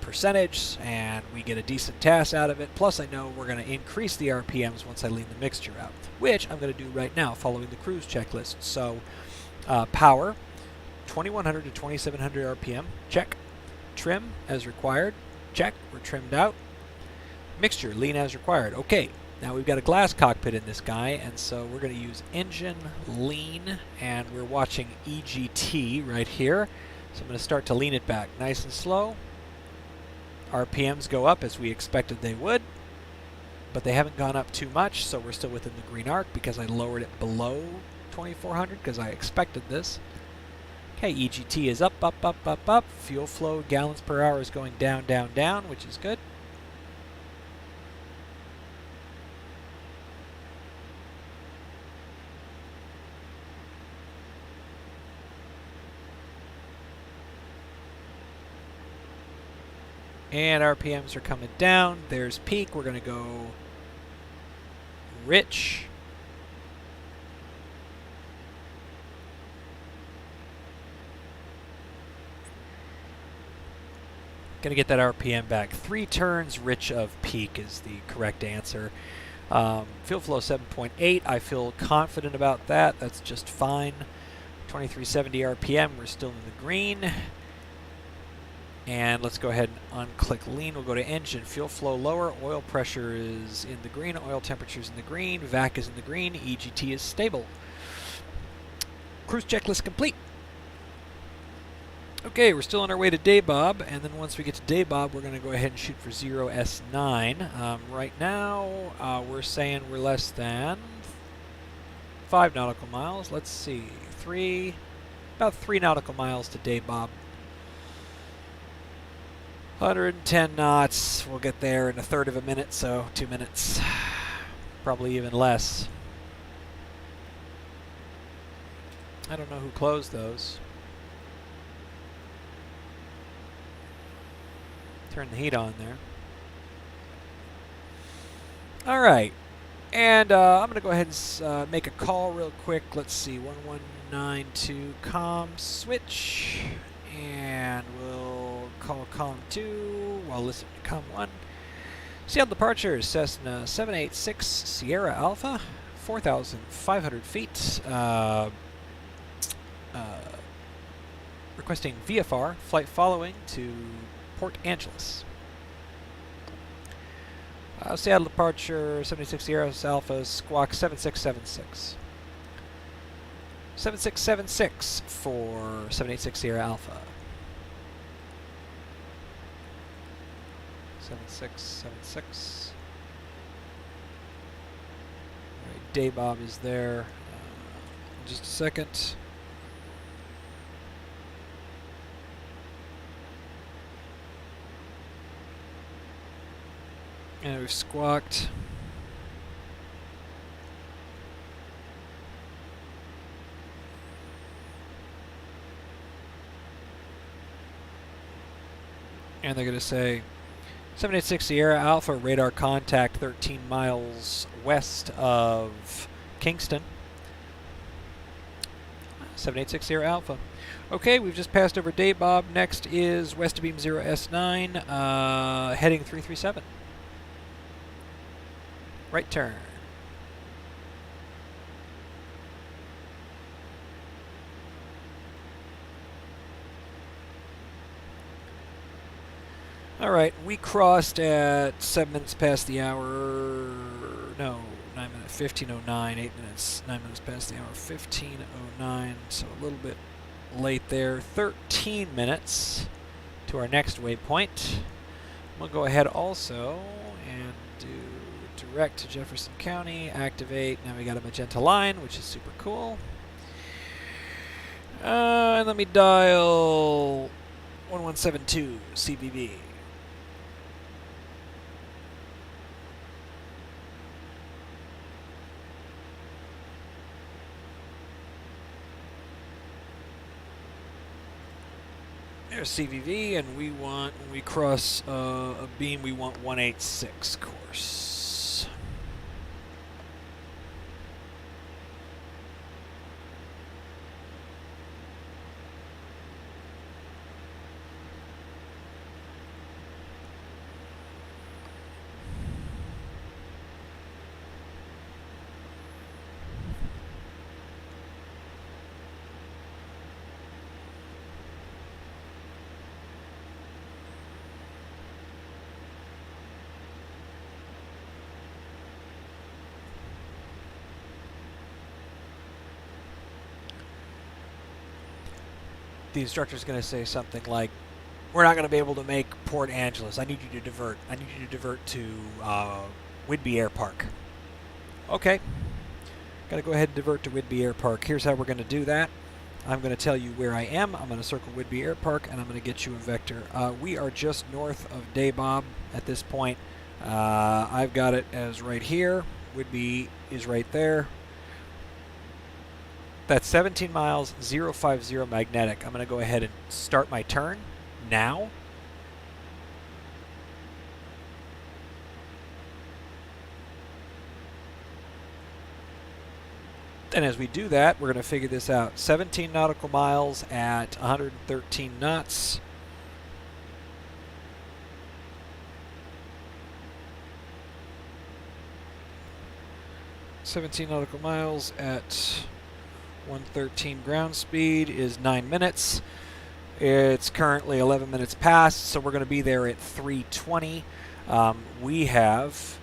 percentage, and we get a decent TAS out of it. Plus, I know we're going to increase the RPMs once I lean the mixture out, which I'm going to do right now following the cruise checklist. So, power, 2100 to 2700 RPM, check. Trim as required, check. We're trimmed out. Mixture, lean as required. Okay, Now we've got a glass cockpit in this guy, and so we're going to use engine lean, and we're watching EGT right here. So I'm going to start to lean it back nice and slow. RPMs go up as we expected they would, but they haven't gone up too much, so we're still within the green arc because I lowered it below 2400 because I expected this. Okay, EGT is up, up, up, up, up. Fuel flow gallons per hour is going down, down, down, which is good. And RPMs are coming down. There's peak. We're going to go rich. Going to get that RPM back. 3 turns rich of peak is the correct answer. Fuel flow 7.8. I feel confident about that. That's just fine. 2370 RPM. We're still in the green. And let's go ahead and unclick lean. We'll go to engine. Fuel flow lower. Oil pressure is in the green. Oil temperature is in the green. VAC is in the green. EGT is stable. Cruise checklist complete. Okay, we're still on our way to Daybob, and then once we get to Daybob, we're going to go ahead and shoot for 0S9. Right now, we're saying we're less than 5 nautical miles. Let's see, about 3 nautical miles to Daybob. 110 knots. We'll get there in a third of a minute, so 2 minutes. Probably even less. I don't know who closed those. Turn the heat on there. Alright. And I'm going to go ahead and make a call real quick. Let's see. 1192 comm switch. And we'll call comm 2 while listening to comm 1. Seattle departure, Cessna 786 Sierra Alpha, 4,500 feet. Requesting VFR, flight following to Port Angeles. Seattle departure, 76 Sierra Alpha, squawk 7676. 7676 for 786 Sierra Alpha. 7676. Alright, Daybob is there. Just a second. And we've squawked. And they're going to say 786 Sierra Alpha, radar contact 13 miles west of Kingston. 786 Sierra Alpha. Okay, we've just passed over Daybob. Next is west of beam 0S9, heading 337. Right turn. Alright, we crossed at 7 minutes past the hour. No, 9 minutes, 15:09, 8 minutes, 9 minutes past the hour, 15:09. So a little bit late there. 13 minutes to our next waypoint. We'll go ahead also and do direct to Jefferson County, activate. Now we got a magenta line, which is super cool. And let me dial 1172 CVB. There's CVV, and we want, when we cross a beam, we want 186 course. the instructor's going to say something like, we're not going to be able to make Port Angeles. I need you to divert. I need you to divert to Whidbey Air Park. Okay. Got to go ahead and divert to Whidbey Air Park. Here's how we're going to do that. I'm going to tell you where I am. I'm going to circle Whidbey Air Park, and I'm going to get you a vector. We are just north of Daybob at this point. I've got it as right here. Whidbey is right there. That's 17 miles, 050 magnetic. I'm going to go ahead and start my turn now. And as we do that, we're going to figure this out. 17 nautical miles at 113 knots. (17 nautical miles at 113 ground speed is 9 minutes. It's currently 11 minutes past, so we're going to be there at 3:20. We have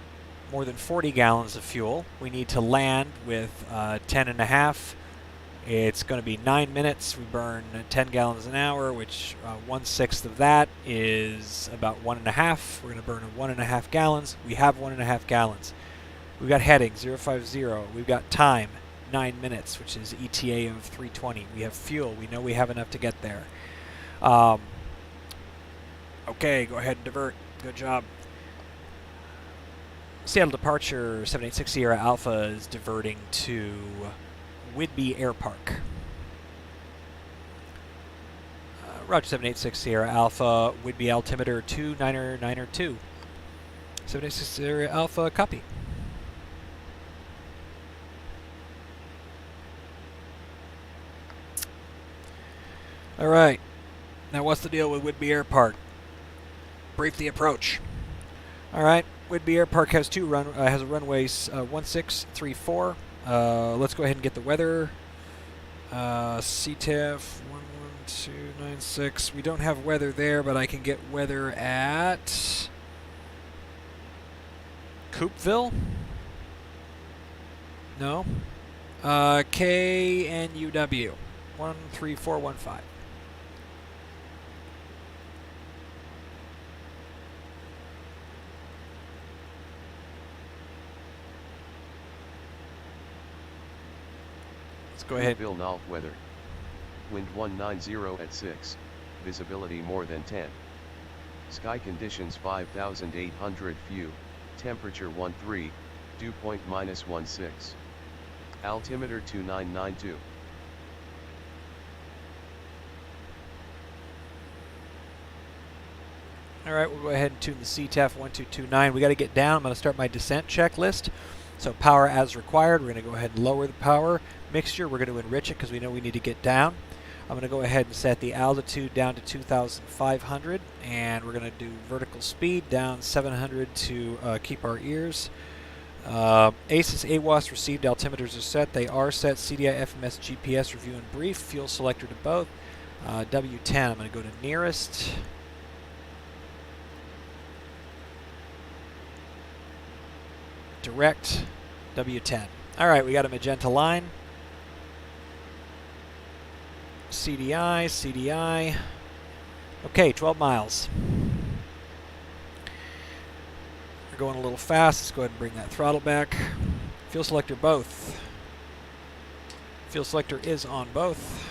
more than 40 gallons of fuel. We need to land with 10.5. It's going to be 9 minutes. We burn 10 gallons an hour, which 1/6 of that is about 1.5. We're going to burn 1.5 gallons. We have 1.5 gallons. We've got heading 050. We've got time 9 minutes, which is ETA of 3:20. We have fuel. We know we have enough to get there. Okay, go ahead and divert. Good job. Seattle departure 786 Sierra Alpha is diverting to Whidbey Air Park. Roger 786 Sierra Alpha, Whidbey altimeter 29902. 786 Sierra Alpha, copy. All right. Now what's the deal with Whidbey Air Park? Brief the approach. All right. Whidbey Air Park has has a runway 1634. Let's go ahead and get the weather. CTAF 11296. We don't have weather there, but I can get weather at Coopville. No. KNUW 13415. Go ahead. Coopville North weather. Wind 190 at 6. Visibility more than 10. Sky conditions 5,800 few. Temperature 13. Dew point -16. Altimeter 2992. All right, we'll go ahead and tune the CTAF 1229. We got to get down. I'm going to start my descent checklist. So power as required. We're going to go ahead and lower the power. Mixture, we're going to enrich it because we know we need to get down. I'm going to go ahead and set the altitude down to 2,500, and we're going to do vertical speed down 700 to keep our ears. ACES, AWAS received, altimeters are set. They are set. CDI, FMS, GPS, review and brief. Fuel selector to both. W10, I'm going to go to nearest. Direct, W10. All right, we got a magenta line. CDI, CDI. Okay, 12 miles. We're going a little fast. Let's go ahead and bring that throttle back. Fuel selector both. Fuel selector is on both.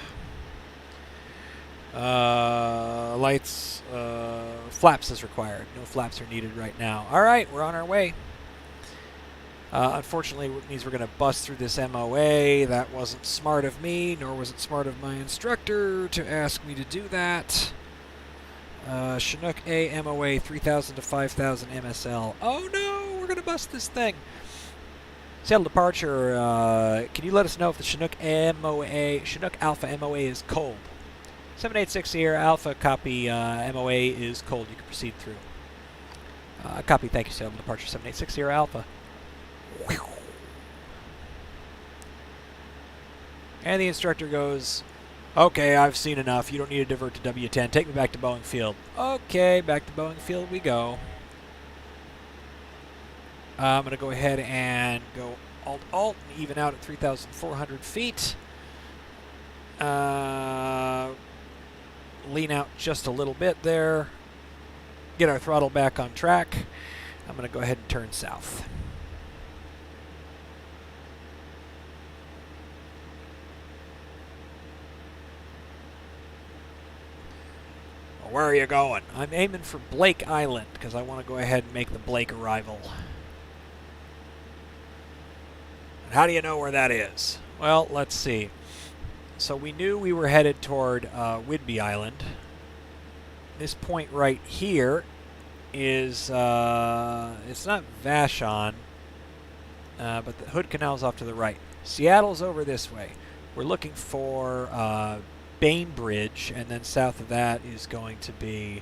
Lights, flaps is required. No flaps are needed right now. All right, we're on our way. Unfortunately, it means we're going to bust through this MOA. That wasn't smart of me, nor was it smart of my instructor to ask me to do that. Chinook A MOA 3,000 to 5,000 MSL. Oh no, we're going to bust this thing. Seattle departure, can you let us know if the Chinook Alpha MOA is cold? 786 Sierra Alpha, copy, MOA is cold. You can proceed through. Copy, thank you, Seattle departure 786 Sierra Alpha. And the instructor goes, okay, I've seen enough. You don't need to divert to W10. Take me back to Boeing Field. Okay, back to Boeing Field we go. I'm going to go ahead and go Alt-Alt and even out at 3,400 feet. lean out just a little bit there, get our throttle back on track. I'm going to go ahead and turn south. Where are you going? I'm aiming for Blake Island because I want to go ahead and make the Blake arrival. And how do you know where that is? Well, let's see. So we knew we were headed toward Whidbey Island. This point right here is, it's not Vashon, but the Hood Canal's off to the right. Seattle's over this way. We're looking for Bainbridge, and then south of that is going to be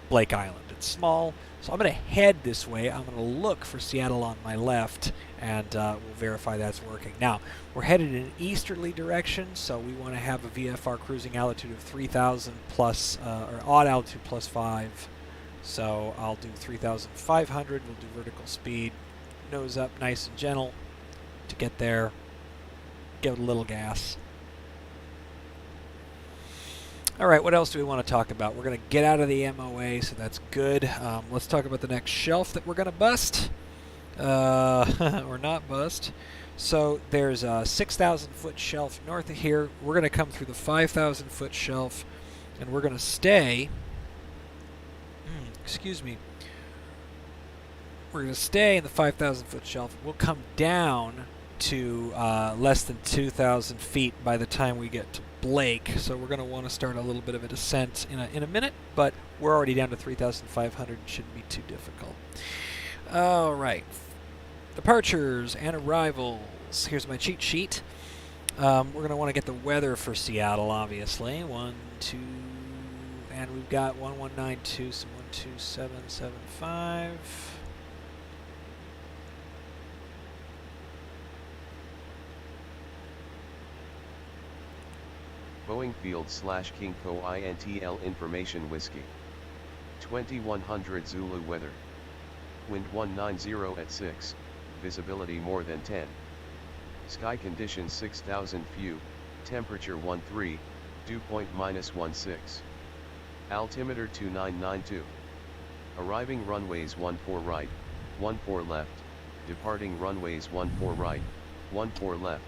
Blake Island. It's small, so I'm going to head this way. I'm going to look for Seattle on my left, and we'll verify that's working. Now, we're headed in an easterly direction, so we want to have a VFR cruising altitude of 3,000 plus, or odd altitude plus 5. So I'll do 3,500. We'll do vertical speed, nose up, nice and gentle to get there. Give it a little gas. All right, what else do we want to talk about? We're going to get out of the MOA, so that's good. Let's talk about the next shelf that we're going to bust. Or not bust. So there's a 6,000-foot shelf north of here. We're going to come through the 5,000-foot shelf, and we're going to stay... excuse me. We're going to stay in the 5,000-foot shelf. We'll come down to less than 2,000 feet by the time we get to Blake, so we're going to want to start a little bit of a descent in a minute, but we're already down to 3,500. Shouldn't be too difficult. All right, departures and arrivals. Here's my cheat sheet. We're going to want to get the weather for Seattle, obviously. 1, 2, and we've got 1192, so 12775. Boeing Field / Kingco INTL Information Whiskey. 2100 Zulu weather. Wind 190 at 6, visibility more than 10. Sky conditions 6000 few, temperature 13, dew point -16. Altimeter 2992. Arriving runways 14 right, 14 left, departing runways 14 right, 14 left.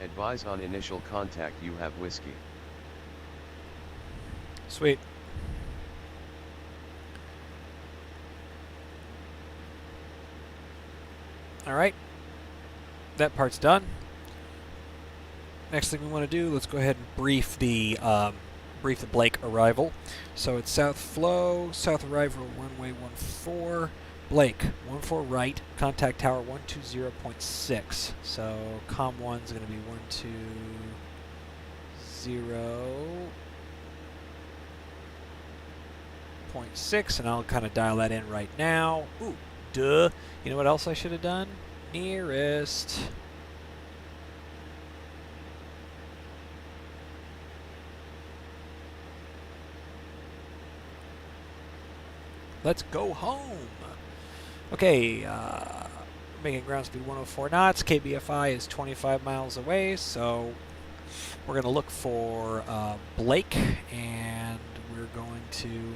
Advise on initial contact you have whiskey. Sweet. All right. That part's done. Next thing we want to do, let's go ahead and brief the Blake arrival. So it's south flow, south arrival, runway 14. Blake, 14 right, contact tower 120.6. So COM 1 is going to be 120.6, and I'll kind of dial that in right now. Ooh, duh. You know what else I should have done? Nearest. Let's go home. Okay, making ground speed 104 knots. KBFI is 25 miles away, so we're going to look for Blake, and we're going to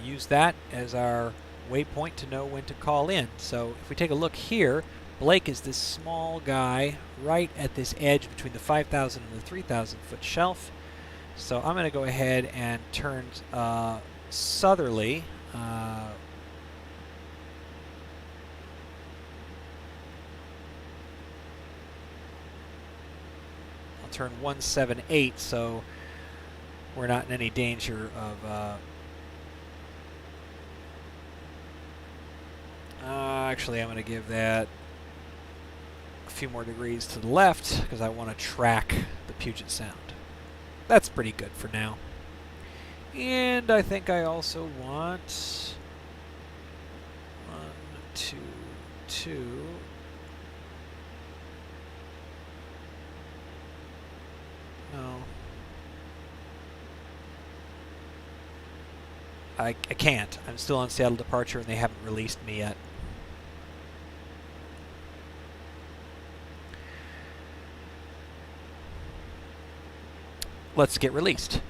use that as our waypoint to know when to call in. So if we take a look here, Blake is this small guy right at this edge between the 5,000 and the 3,000 foot shelf. So I'm going to go ahead and turn southerly. I'll turn 178, so we're not in any danger of... actually, I'm going to give that a few more degrees to the left because I want to track the Puget Sound. That's pretty good for now. And I think I also want 1, 2, 2. No. I can't. I'm still on Seattle departure and they haven't released me yet. let's get released.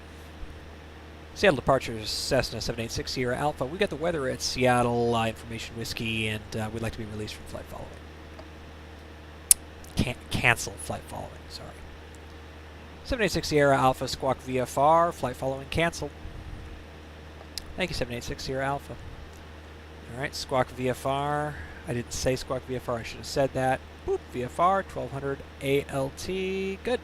Seattle departure is Cessna 786 Sierra Alpha. We got the weather at Seattle, information whiskey, and we'd like to be released from flight following. Cancel flight following, sorry. 786 Sierra Alpha, Squawk VFR, flight following canceled. Thank you, 786 Sierra Alpha. Alright, Squawk VFR. I didn't say Squawk VFR, I should have said that. Boop, VFR, 1200 ALT. Good.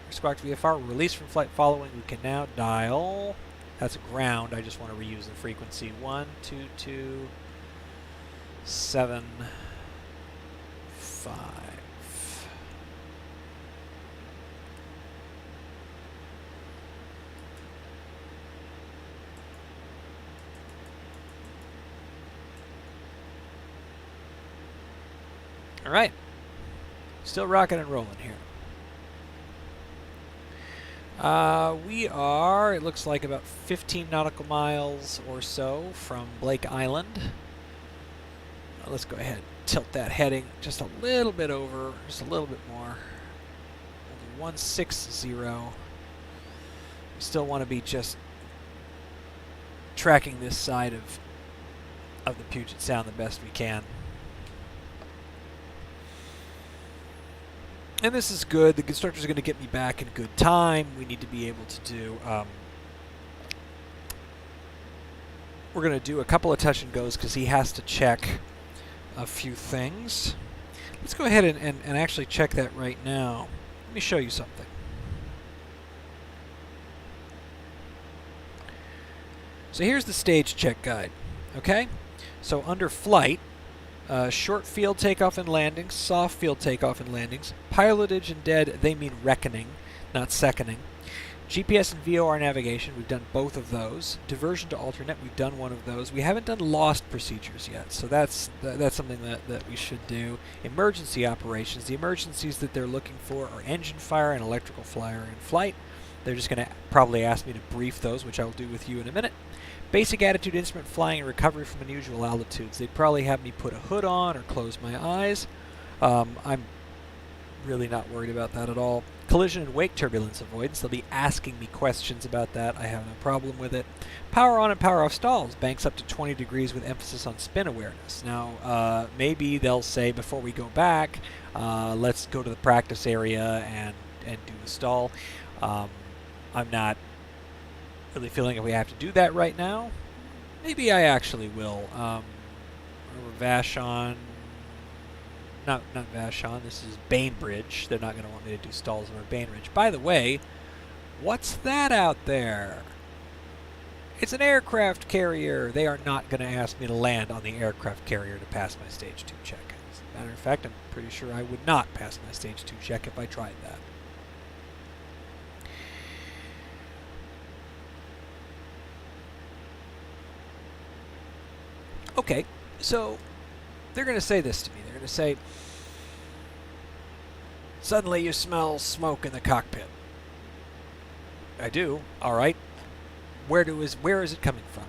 Squawk VFR, released from flight following. We can now dial. That's ground. I just want to reuse the frequency. 1227.5. All right. Still rocking and rolling here. We are, it looks like, about 15 nautical miles or so from Blake Island. Let's go ahead and tilt that heading just a little bit over, just a little bit more. 160. We still want to be just tracking this side of the Puget Sound the best we can. And this is good. The constructor's going to get me back in good time. We need to be able to do... we're going to do a couple of touch and goes because he has to check a few things. Let's go ahead and actually check that right now. Let me show you something. So here's the stage check guide. Okay? So under flight... short field takeoff and landings, soft field takeoff and landings, pilotage and dead, they mean reckoning, not seconding. GPS and VOR navigation, we've done both of those. Diversion to alternate, we've done one of those. We haven't done lost procedures yet, so that's something that we should do. Emergency operations, the emergencies that they're looking for are engine fire and electrical fire in flight. They're just going to probably ask me to brief those, which I'll do with you in a minute. Basic attitude instrument flying and recovery from unusual altitudes. They'd probably have me put a hood on or close my eyes. I'm really not worried about that at all. Collision and wake turbulence avoidance. They'll be asking me questions about that. I have no problem with it. Power on and power off stalls. Banks up to 20 degrees with emphasis on spin awareness. Now, maybe they'll say before we go back, let's go to the practice area and do the stall. I'm not really feeling if we have to do that right now. Maybe I actually will. Vashon. Not Vashon. This is Bainbridge. They're not going to want me to do stalls over Bainbridge. By the way, what's that out there? It's an aircraft carrier. They are not going to ask me to land on the aircraft carrier to pass my stage 2 check. As a matter of fact, I'm pretty sure I would not pass my stage 2 check if I tried that. Okay, so they're going to say this to me. They're going to say, suddenly you smell smoke in the cockpit. I do. All right. Where is it coming from?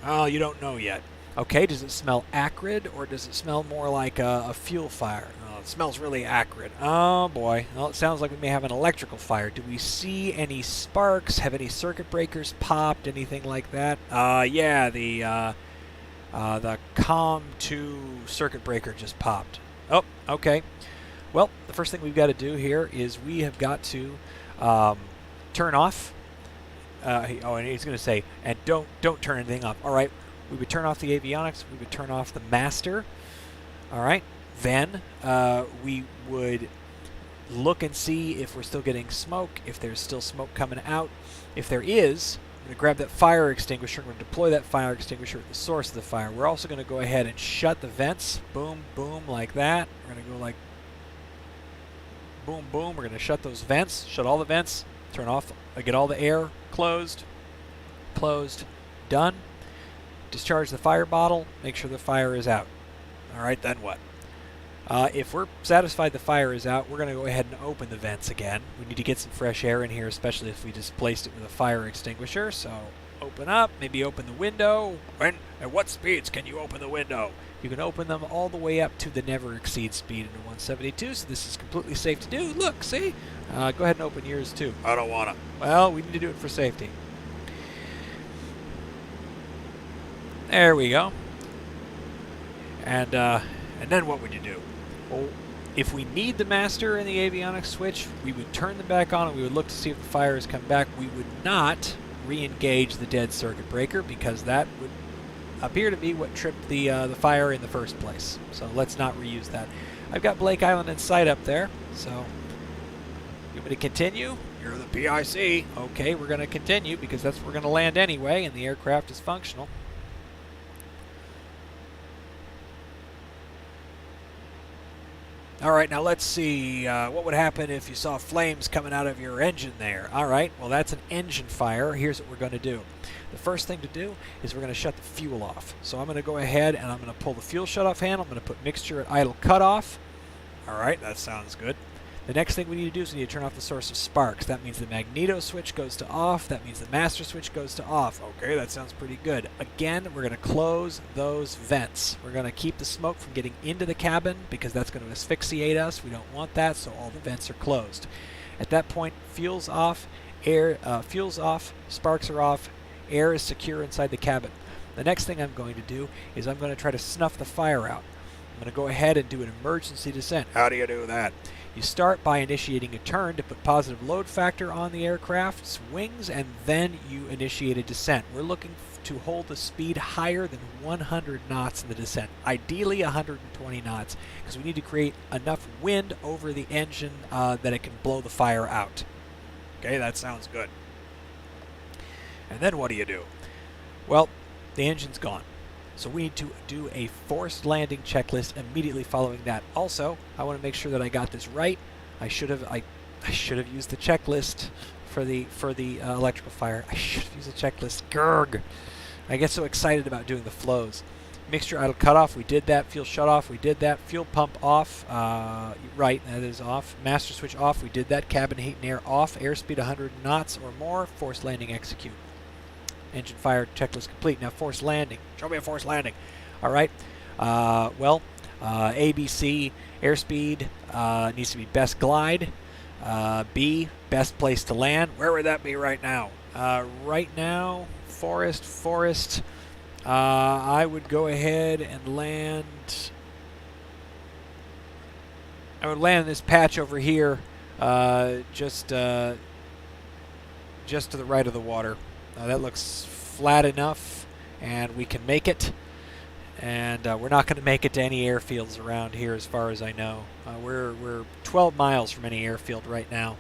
Oh, you don't know yet. Okay, does it smell acrid or does it smell more like a fuel fire? Oh, it smells really acrid. Oh, boy. Well, it sounds like we may have an electrical fire. Do we see any sparks? Have any circuit breakers popped? Anything like that? Yeah, the COM2 circuit breaker just popped. Oh, okay. Well, the first thing we've got to do here is we have got to turn off. And he's going to say, and don't turn anything off. All right, we would turn off the avionics. We would turn off the master. All right. Then we would look and see if we're still getting smoke, if there's still smoke coming out. If there is, I'm going to grab that fire extinguisher. I'm going to deploy that fire extinguisher at the source of the fire. We're also going to go ahead and shut the vents. Boom, boom, like that. We're going to go like boom, boom. We're going to shut those vents, shut all the vents, turn off, get all the air closed, done. Discharge the fire bottle, make sure the fire is out. All right, then what? If we're satisfied the fire is out, we're going to go ahead and open the vents again. We need to get some fresh air in here, especially if we displaced it with a fire extinguisher. So open up, maybe open the window. At what speeds can you open the window? You can open them all the way up to the never exceed speed into 172, so this is completely safe to do. Look, see? Go ahead and open yours too. I don't want to. Well, we need to do it for safety. There we go. And then what would you do? Well, if we need the master and the avionics switch, we would turn them back on and we would look to see if the fire has come back. We would not re-engage the dead circuit breaker because that would appear to be what tripped the fire in the first place. So let's not reuse that. I've got Blake Island in sight up there, so you want me to continue? You're the PIC. Okay, we're going to continue because that's where we're going to land anyway, and the aircraft is functional. All right, now let's see what would happen if you saw flames coming out of your engine there. All right, well, that's an engine fire. Here's what we're going to do. The first thing to do is we're going to shut the fuel off. So I'm going to go ahead and I'm going to pull the fuel shut-off handle. I'm going to put mixture at idle cutoff. All right, that sounds good. The next thing we need to do is we need to turn off the source of sparks. That means the magneto switch goes to off. That means the master switch goes to off. Okay, that sounds pretty good. Again, we're going to close those vents. We're going to keep the smoke from getting into the cabin because that's going to asphyxiate us. We don't want that, so all the vents are closed. At that point, fuel's off, fuel's off, sparks are off, air is secure inside the cabin. The next thing I'm going to do is I'm going to try to snuff the fire out. I'm going to go ahead and do an emergency descent. How do you do that? You start by initiating a turn to put positive load factor on the aircraft's wings, and then you initiate a descent. We're looking to hold the speed higher than 100 knots in the descent, ideally 120 knots, because we need to create enough wind over the engine that it can blow the fire out. Okay, that sounds good. And then what do you do? Well, the engine's gone. So we need to do a forced landing checklist immediately following that. Also, I want to make sure that I got this right. I should have used the checklist for the electrical fire. I should have used the checklist. Grrg. I get so excited about doing the flows. Mixture idle cutoff, we did that. Fuel shut off, we did that. Fuel pump off, right, that is off. Master switch off, we did that. Cabin heat and air off. Airspeed 100 knots or more. Forced landing execute. Engine fire checklist complete. Now forced landing. Show me a forced landing. All right. ABC airspeed needs to be best glide. B, best place to land. Where would that be right now? Right now, forest. I would go ahead and land. I would land in this patch over here, just to the right of the water. That looks flat enough, and we can make it. And we're not going to make it to any airfields around here, as far as I know. We're 12 miles from any airfield right now.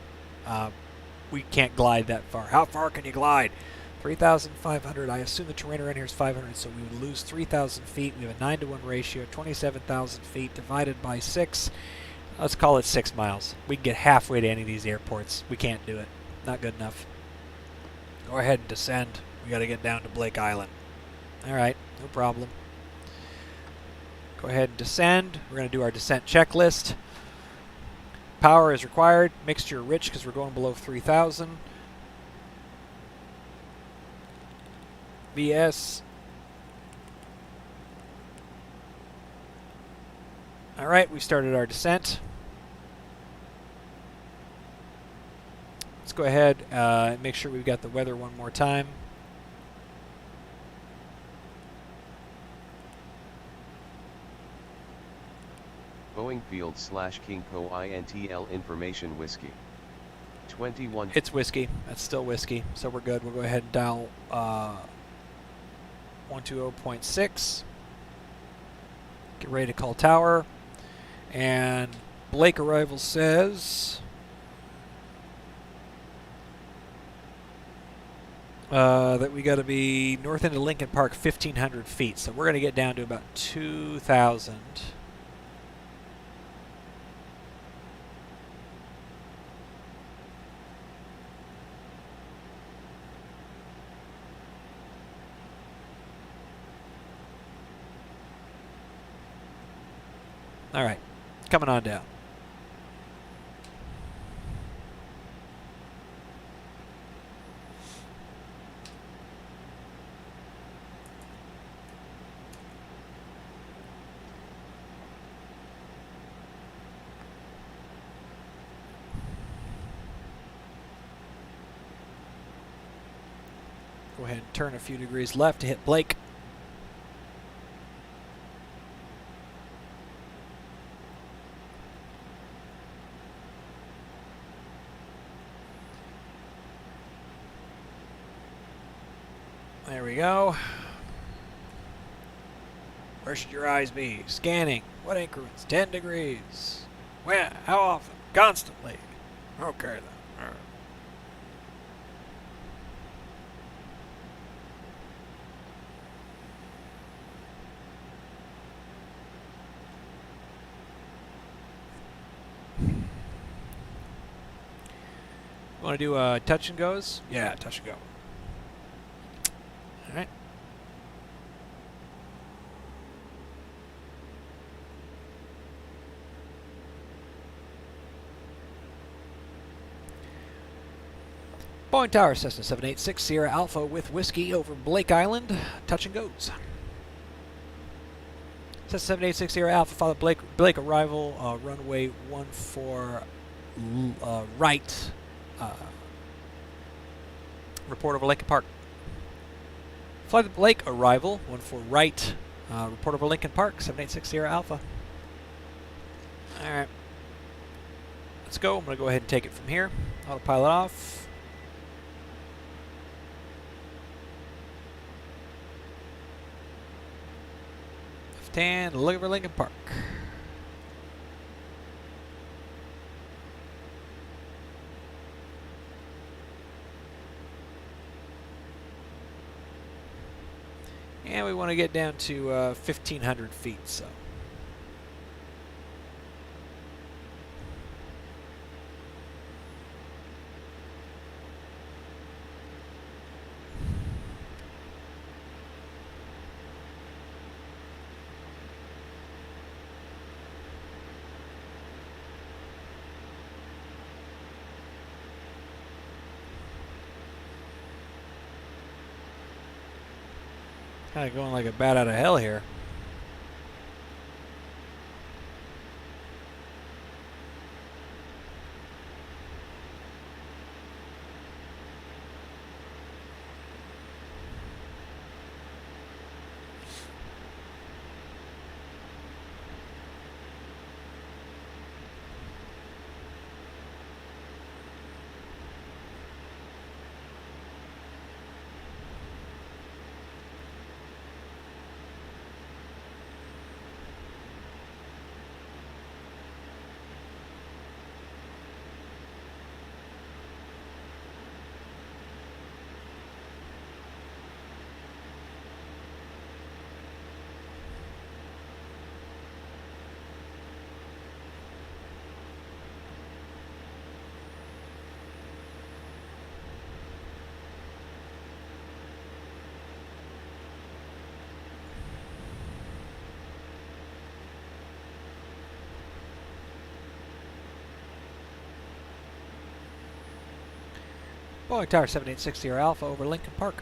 We can't glide that far. How far can you glide? 3,500. I assume the terrain around here is 500, so we would lose 3,000 feet. We have a 9-to-1 ratio. 27,000 feet divided by 6. Let's call it 6 miles. We can get halfway to any of these airports. We can't do it. Not good enough. Go ahead and descend. We got to get down to Blake Island. All right, no problem. Go ahead and descend. We're going to do our descent checklist. Power is required. Mixture rich because we're going below 3,000. BS. All right, we started our descent. Let's go ahead and make sure we've got the weather one more time. Boeing Field / Kingco INTL information whiskey. 21. It's whiskey. That's still whiskey, so we're good. We'll go ahead and dial 120.6. Get ready to call tower. And Blake arrival says that we got to be north end of Lincoln Park 1,500 feet. So we're going to get down to about 2,000. All right, coming on down. Go ahead and turn a few degrees left to hit Blake. There we go. Where should your eyes be? Scanning. What increments? 10 degrees. When? How often? Constantly. Okay then. All right. Want to do touch and goes? Yeah, touch and go. All right. Boeing Tower, Cessna 786 Sierra Alpha with Whiskey over Blake Island. Touch and goes. Cessna 786 Sierra Alpha, follow Blake arrival, runway 14 right. Report over Lincoln Park. Fly the Blake arrival, 14 right. Report over Lincoln Park, 786 Sierra Alpha. Alright. Let's go. I'm going to go ahead and take it from here. Autopilot off. Left-hand, look over Lincoln Park. And we want to get down to 1,500 feet, so. Kind of going like a bat out of hell here. Boeing Tower 786 Sierra Alpha over Lincoln Park.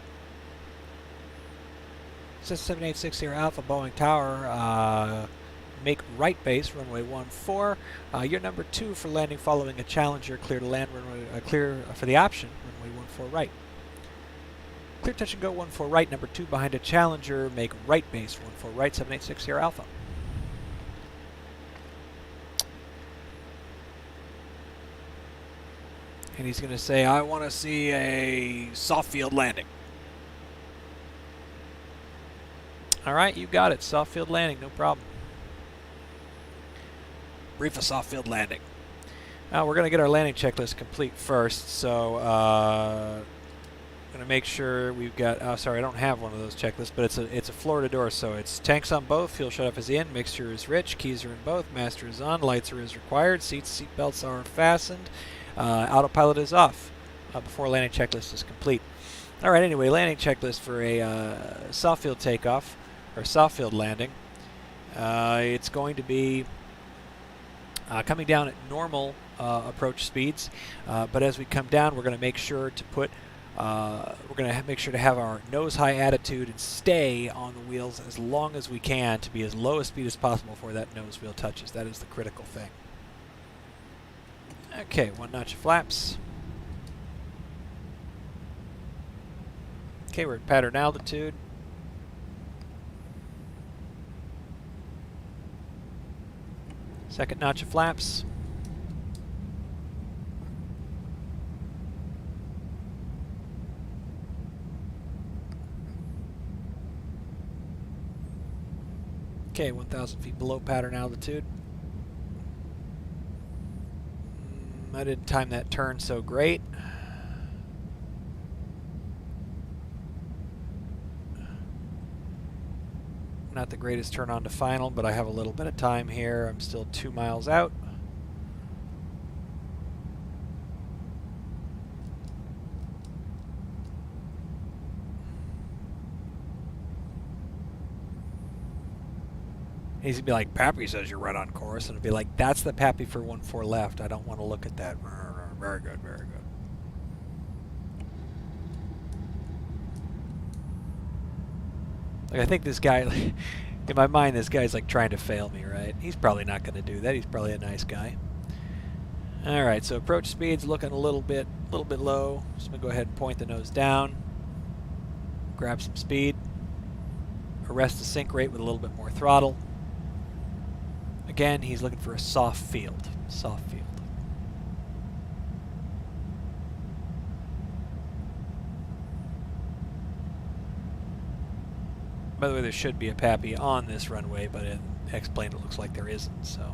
Says 786 Sierra Alpha, Boeing Tower, make right base, runway 14. You're number 2 for landing following a Challenger, clear to land, runway, clear for the option, runway 14 right. Clear touch and go 14 right, number 2 behind a Challenger, make right base, 14 right, 786 Sierra Alpha. And he's going to say, I want to see a soft field landing. All right, you got it. Soft field landing, no problem. Brief a soft field landing. Now we're going to get our landing checklist complete first. So I'm going to make sure we've got, oh sorry, I don't have one of those checklists, but it's a Florida door. So it's tanks on both, fuel shut off is in, mixture is rich, keys are in both, master is on, lights are as required, seat belts are fastened. Autopilot is off before landing checklist is complete. All right, anyway, landing checklist for a soft field takeoff or soft field landing. It's going to be coming down at normal approach speeds, but as we come down, we're going to make sure to put make sure to have our nose high attitude and stay on the wheels as long as we can to be as low a speed as possible before that nose wheel touches. That is the critical thing. Okay, 1 notch of flaps. Okay, Okay, we're at pattern altitude. Second notch of flaps. Okay, 1,000 feet below pattern altitude. I didn't time that turn so great. Not the greatest turn on to final, but I have a little bit of time here. I'm still 2 miles out. He's gonna be like, Pappy says you're right on course, and it'll be like, that's the Pappy for 1-4 left. I don't want to look at that. Very good, very good. Like, I think this guy, in my mind, this guy's like trying to fail me, right? He's probably not going to do that. He's probably a nice guy. All right, so approach speed's looking a little bit low. So I'm gonna go ahead and point the nose down, grab some speed, arrest the sink rate with a little bit more throttle. Again, he's looking for a soft field. Soft field. By the way, there should be a Pappy on this runway, but in X-Plane it looks like there isn't, so.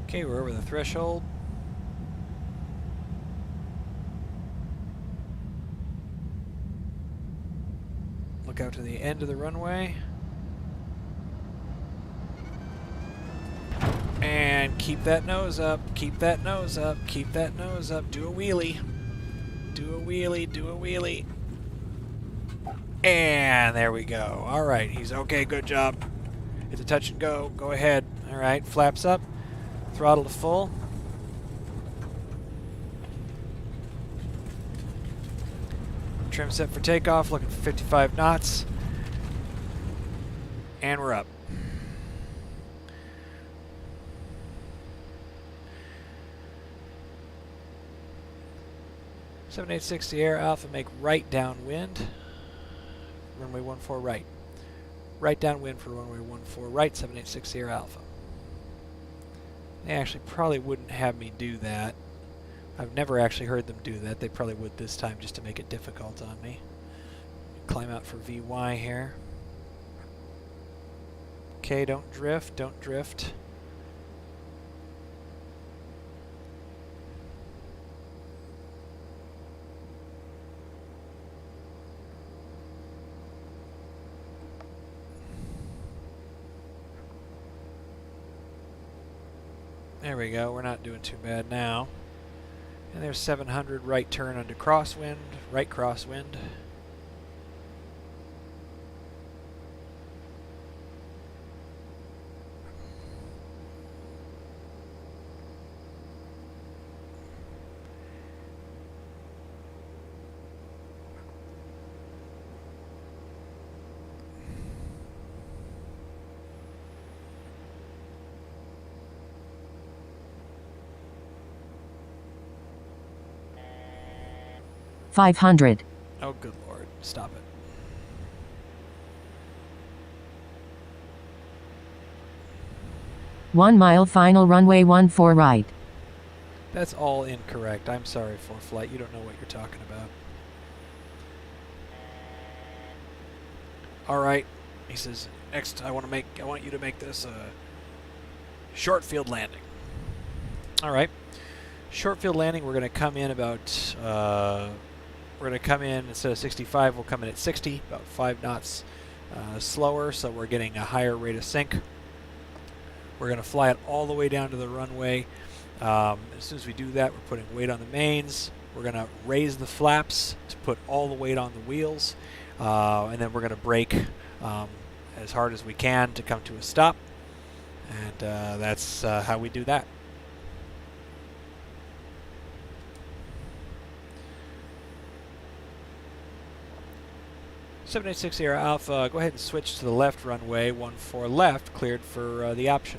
Okay, we're over the threshold. Look out to the end of the runway. And keep that nose up, keep that nose up, keep that nose up. Do a wheelie. Do a wheelie, do a wheelie. And there we go. All right, he's okay, good job. It's a touch and go. Go ahead. All right, flaps up. Throttle to full. Trim set for takeoff, looking for 55 knots. And we're up. (786) Sierra Alpha, make right downwind. Runway 14 right. Right downwind for runway 14 right, 786 Sierra Alpha. They actually probably wouldn't have me do that. I've never actually heard them do that. They probably would this time just to make it difficult on me. Climb out for VY here. Okay, don't drift, don't drift. There we go, we're not doing too bad now. And there's 700 right turn onto crosswind, right crosswind. $500. Oh, good Lord. Stop it. One mile final runway 14 right. That's all incorrect. I'm sorry, for flight. You don't know what you're talking about. All right. He says, next I want you to make this a short field landing. All right. Short field landing, we're going to come in about we're going to come in, instead of 65, we'll come in at 60, about 5 knots slower, so we're getting a higher rate of sink. We're going to fly it all the way down to the runway. As soon as we do that, we're putting weight on the mains. We're going to raise the flaps to put all the weight on the wheels, and then we're going to brake as hard as we can to come to a stop. And that's how we do that. (786) Sierra Alpha, go ahead and switch to the left runway, 14 left, cleared for the option.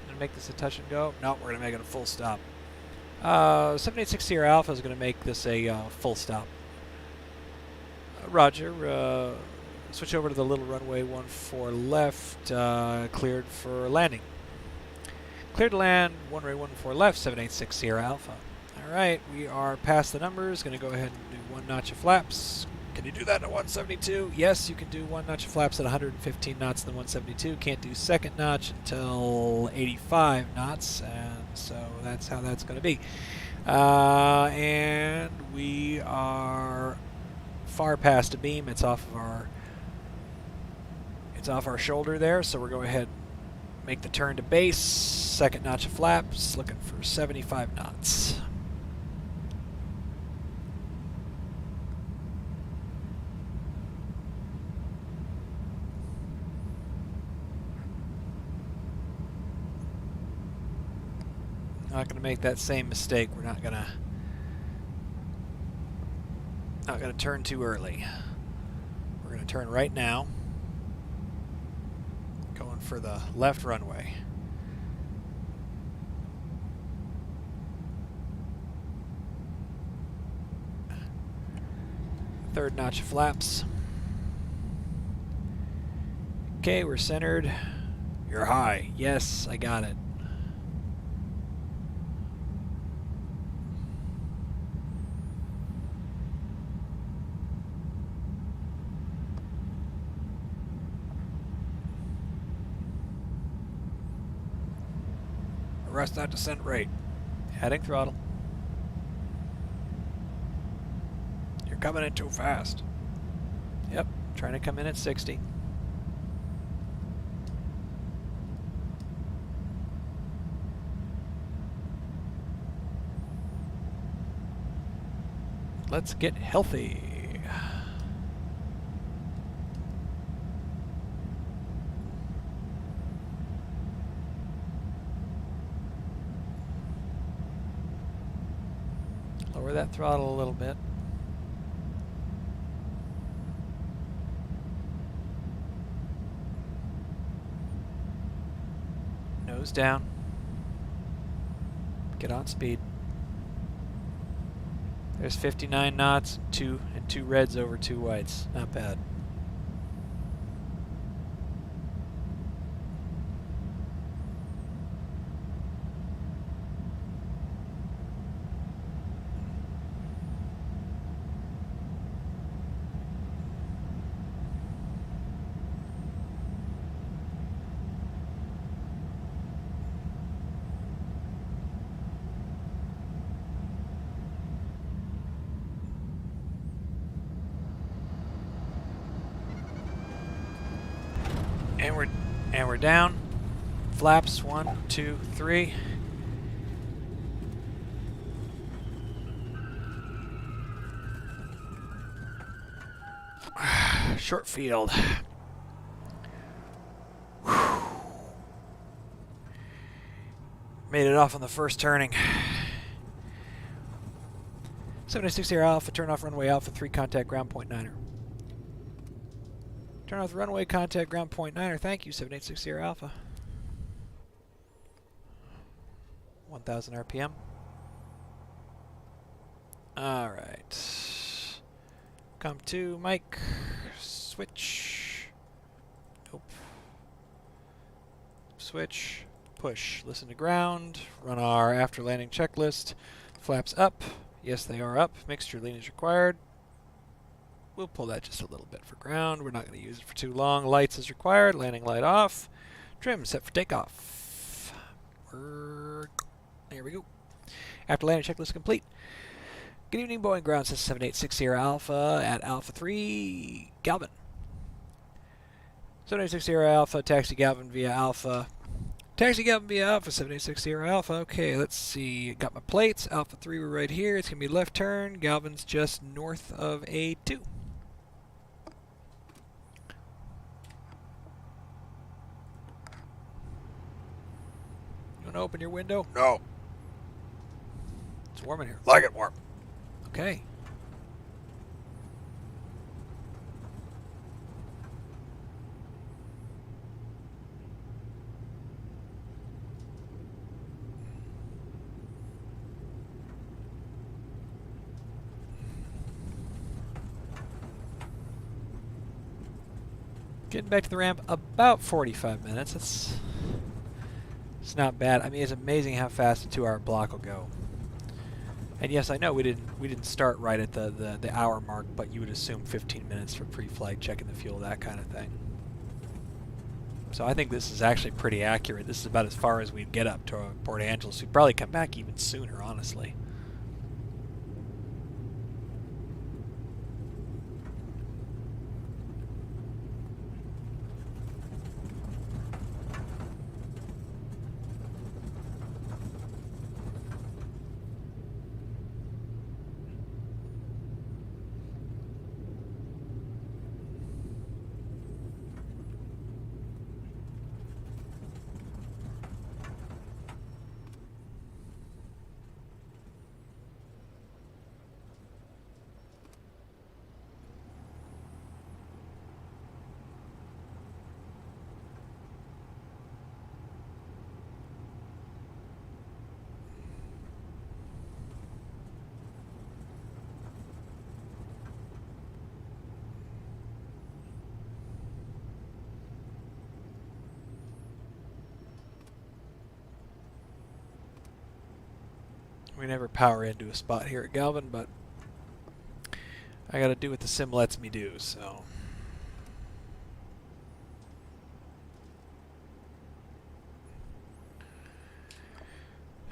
Gonna make this a touch and go? No, we're gonna make it a full stop. 786 Sierra Alpha is gonna make this a full stop. Roger. Switch over to the little runway, 14 left, cleared for landing. Cleared to land, runway 14 left, 786 Sierra Alpha. Alright, we are past the numbers. Gonna go ahead and do 1 notch of flaps. Can you do that at 172? Yes, you can do 1 notch of flaps at 115 knots in the 172. Can't do second notch until 85 knots, and so that's how that's going to be. And we are far past a beam. It's off our shoulder there, so we're going to go ahead and make the turn to base. Second notch of flaps, looking for 75 knots. Not going to make that same mistake. We're not going to turn too early. We're going to turn right now. Going for the left runway. Third notch of flaps. Okay, we're centered. You're high. Yes, I got it. Arrest that descent rate. Adding throttle. You're coming in too fast. Yep, trying to come in at 60. Let's get healthy. Lower that throttle a little bit. Nose down. Get on speed. There's 59 knots, two reds over 2 whites. Not bad. And we're down. Flaps 1, 2, 3. Short field. Made it off on the first turning. 76 Sierra Alpha, turn off runway Alpha 3, contact ground point 9er. Turn off the runway, contact ground point 9er. Thank you, 786 Sierra Alpha. 1000 RPM. Alright. Come to Mike. Switch. Nope. Switch. Push. Listen to ground. Run our after landing checklist. Flaps up. Yes, they are up. Mixture lean is required. We'll pull that just a little bit for ground. We're not going to use it for too long. Lights is required. Landing light off. Trim set for takeoff. There we go. After landing checklist complete. Good evening, Boeing Ground System 786 Sierra Alpha at Alpha 3, Galvin. 786 Sierra Alpha, taxi Galvin via Alpha. Taxi Galvin via Alpha, 786 Sierra Alpha. Okay, let's see. Got my plates. Alpha 3, we're right here. It's going to be left turn. Galvin's just north of A2. want to open your window? No. It's warm in here. Like it warm. Okay. Getting back to the ramp about 45 minutes. It's not bad. I mean, it's amazing how fast a 2-hour block will go. And yes, I know we didn't start right at the hour mark, but you would assume 15 minutes for pre-flight, checking the fuel, that kind of thing. So I think this is actually pretty accurate. This is about as far as we'd get up to Port Angeles. We'd probably come back even sooner, honestly. We never power into a spot here at Galvin, but I gotta do what the sim lets me do, so.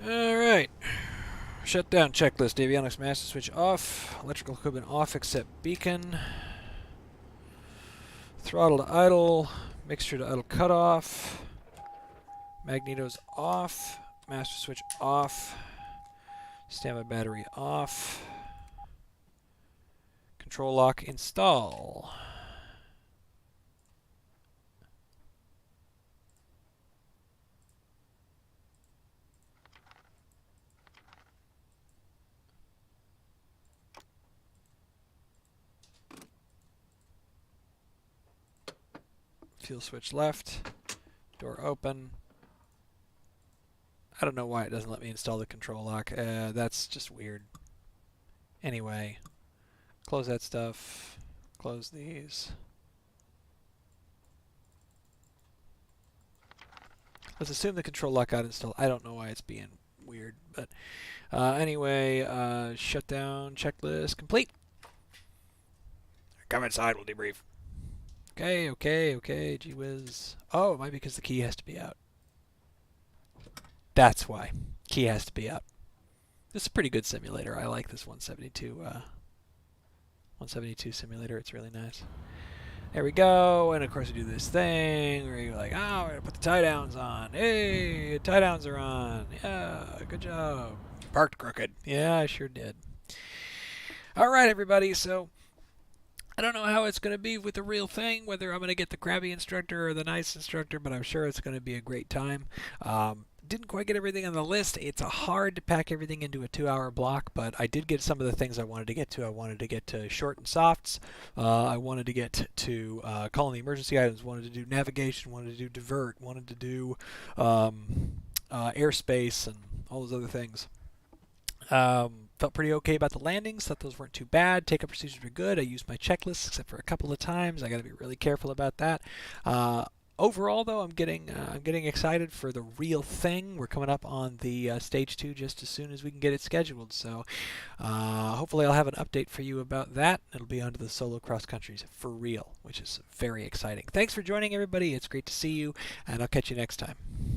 Alright. Shutdown checklist. Avionics master switch off. Electrical equipment off except beacon. Throttle to idle. Mixture to idle cutoff. Magnetos off. Master switch off. Standby battery off. Control lock install. Fuel switch left. Door open. I don't know why it doesn't let me install the control lock. That's just weird. Anyway, close that stuff. Close these. Let's assume the control lock got installed. I don't know why it's being weird, but anyway, shutdown checklist complete. Come inside, we'll debrief. Okay, gee whiz. Oh, it might be because the key has to be out. That's why. Key has to be out. This is a pretty good simulator. I like this 172 simulator. It's really nice. There we go. And of course we do this thing where you're like, oh, we're going to put the tie downs on. Hey, tie downs are on. Yeah, good job. Parked crooked. Yeah, I sure did. All right, everybody. So I don't know how it's going to be with the real thing, whether I'm going to get the crabby instructor or the nice instructor, but I'm sure it's going to be a great time. Didn't quite get everything on the list. It's hard to pack everything into a 2-hour block, but I did get some of the things I wanted to get to. I wanted to get to short and softs. I wanted to get to calling the emergency items, wanted to do navigation, wanted to do divert, wanted to do airspace and all those other things. Felt pretty okay about the landings. Thought those weren't too bad. Takeoff procedures were good. I used my checklist except for a couple of times. I got to be really careful about that. Overall, though, I'm getting excited for the real thing. We're coming up on the stage 2 just as soon as we can get it scheduled. So hopefully I'll have an update for you about that. It'll be onto the solo cross countries for real, which is very exciting. Thanks for joining, everybody. It's great to see you, and I'll catch you next time.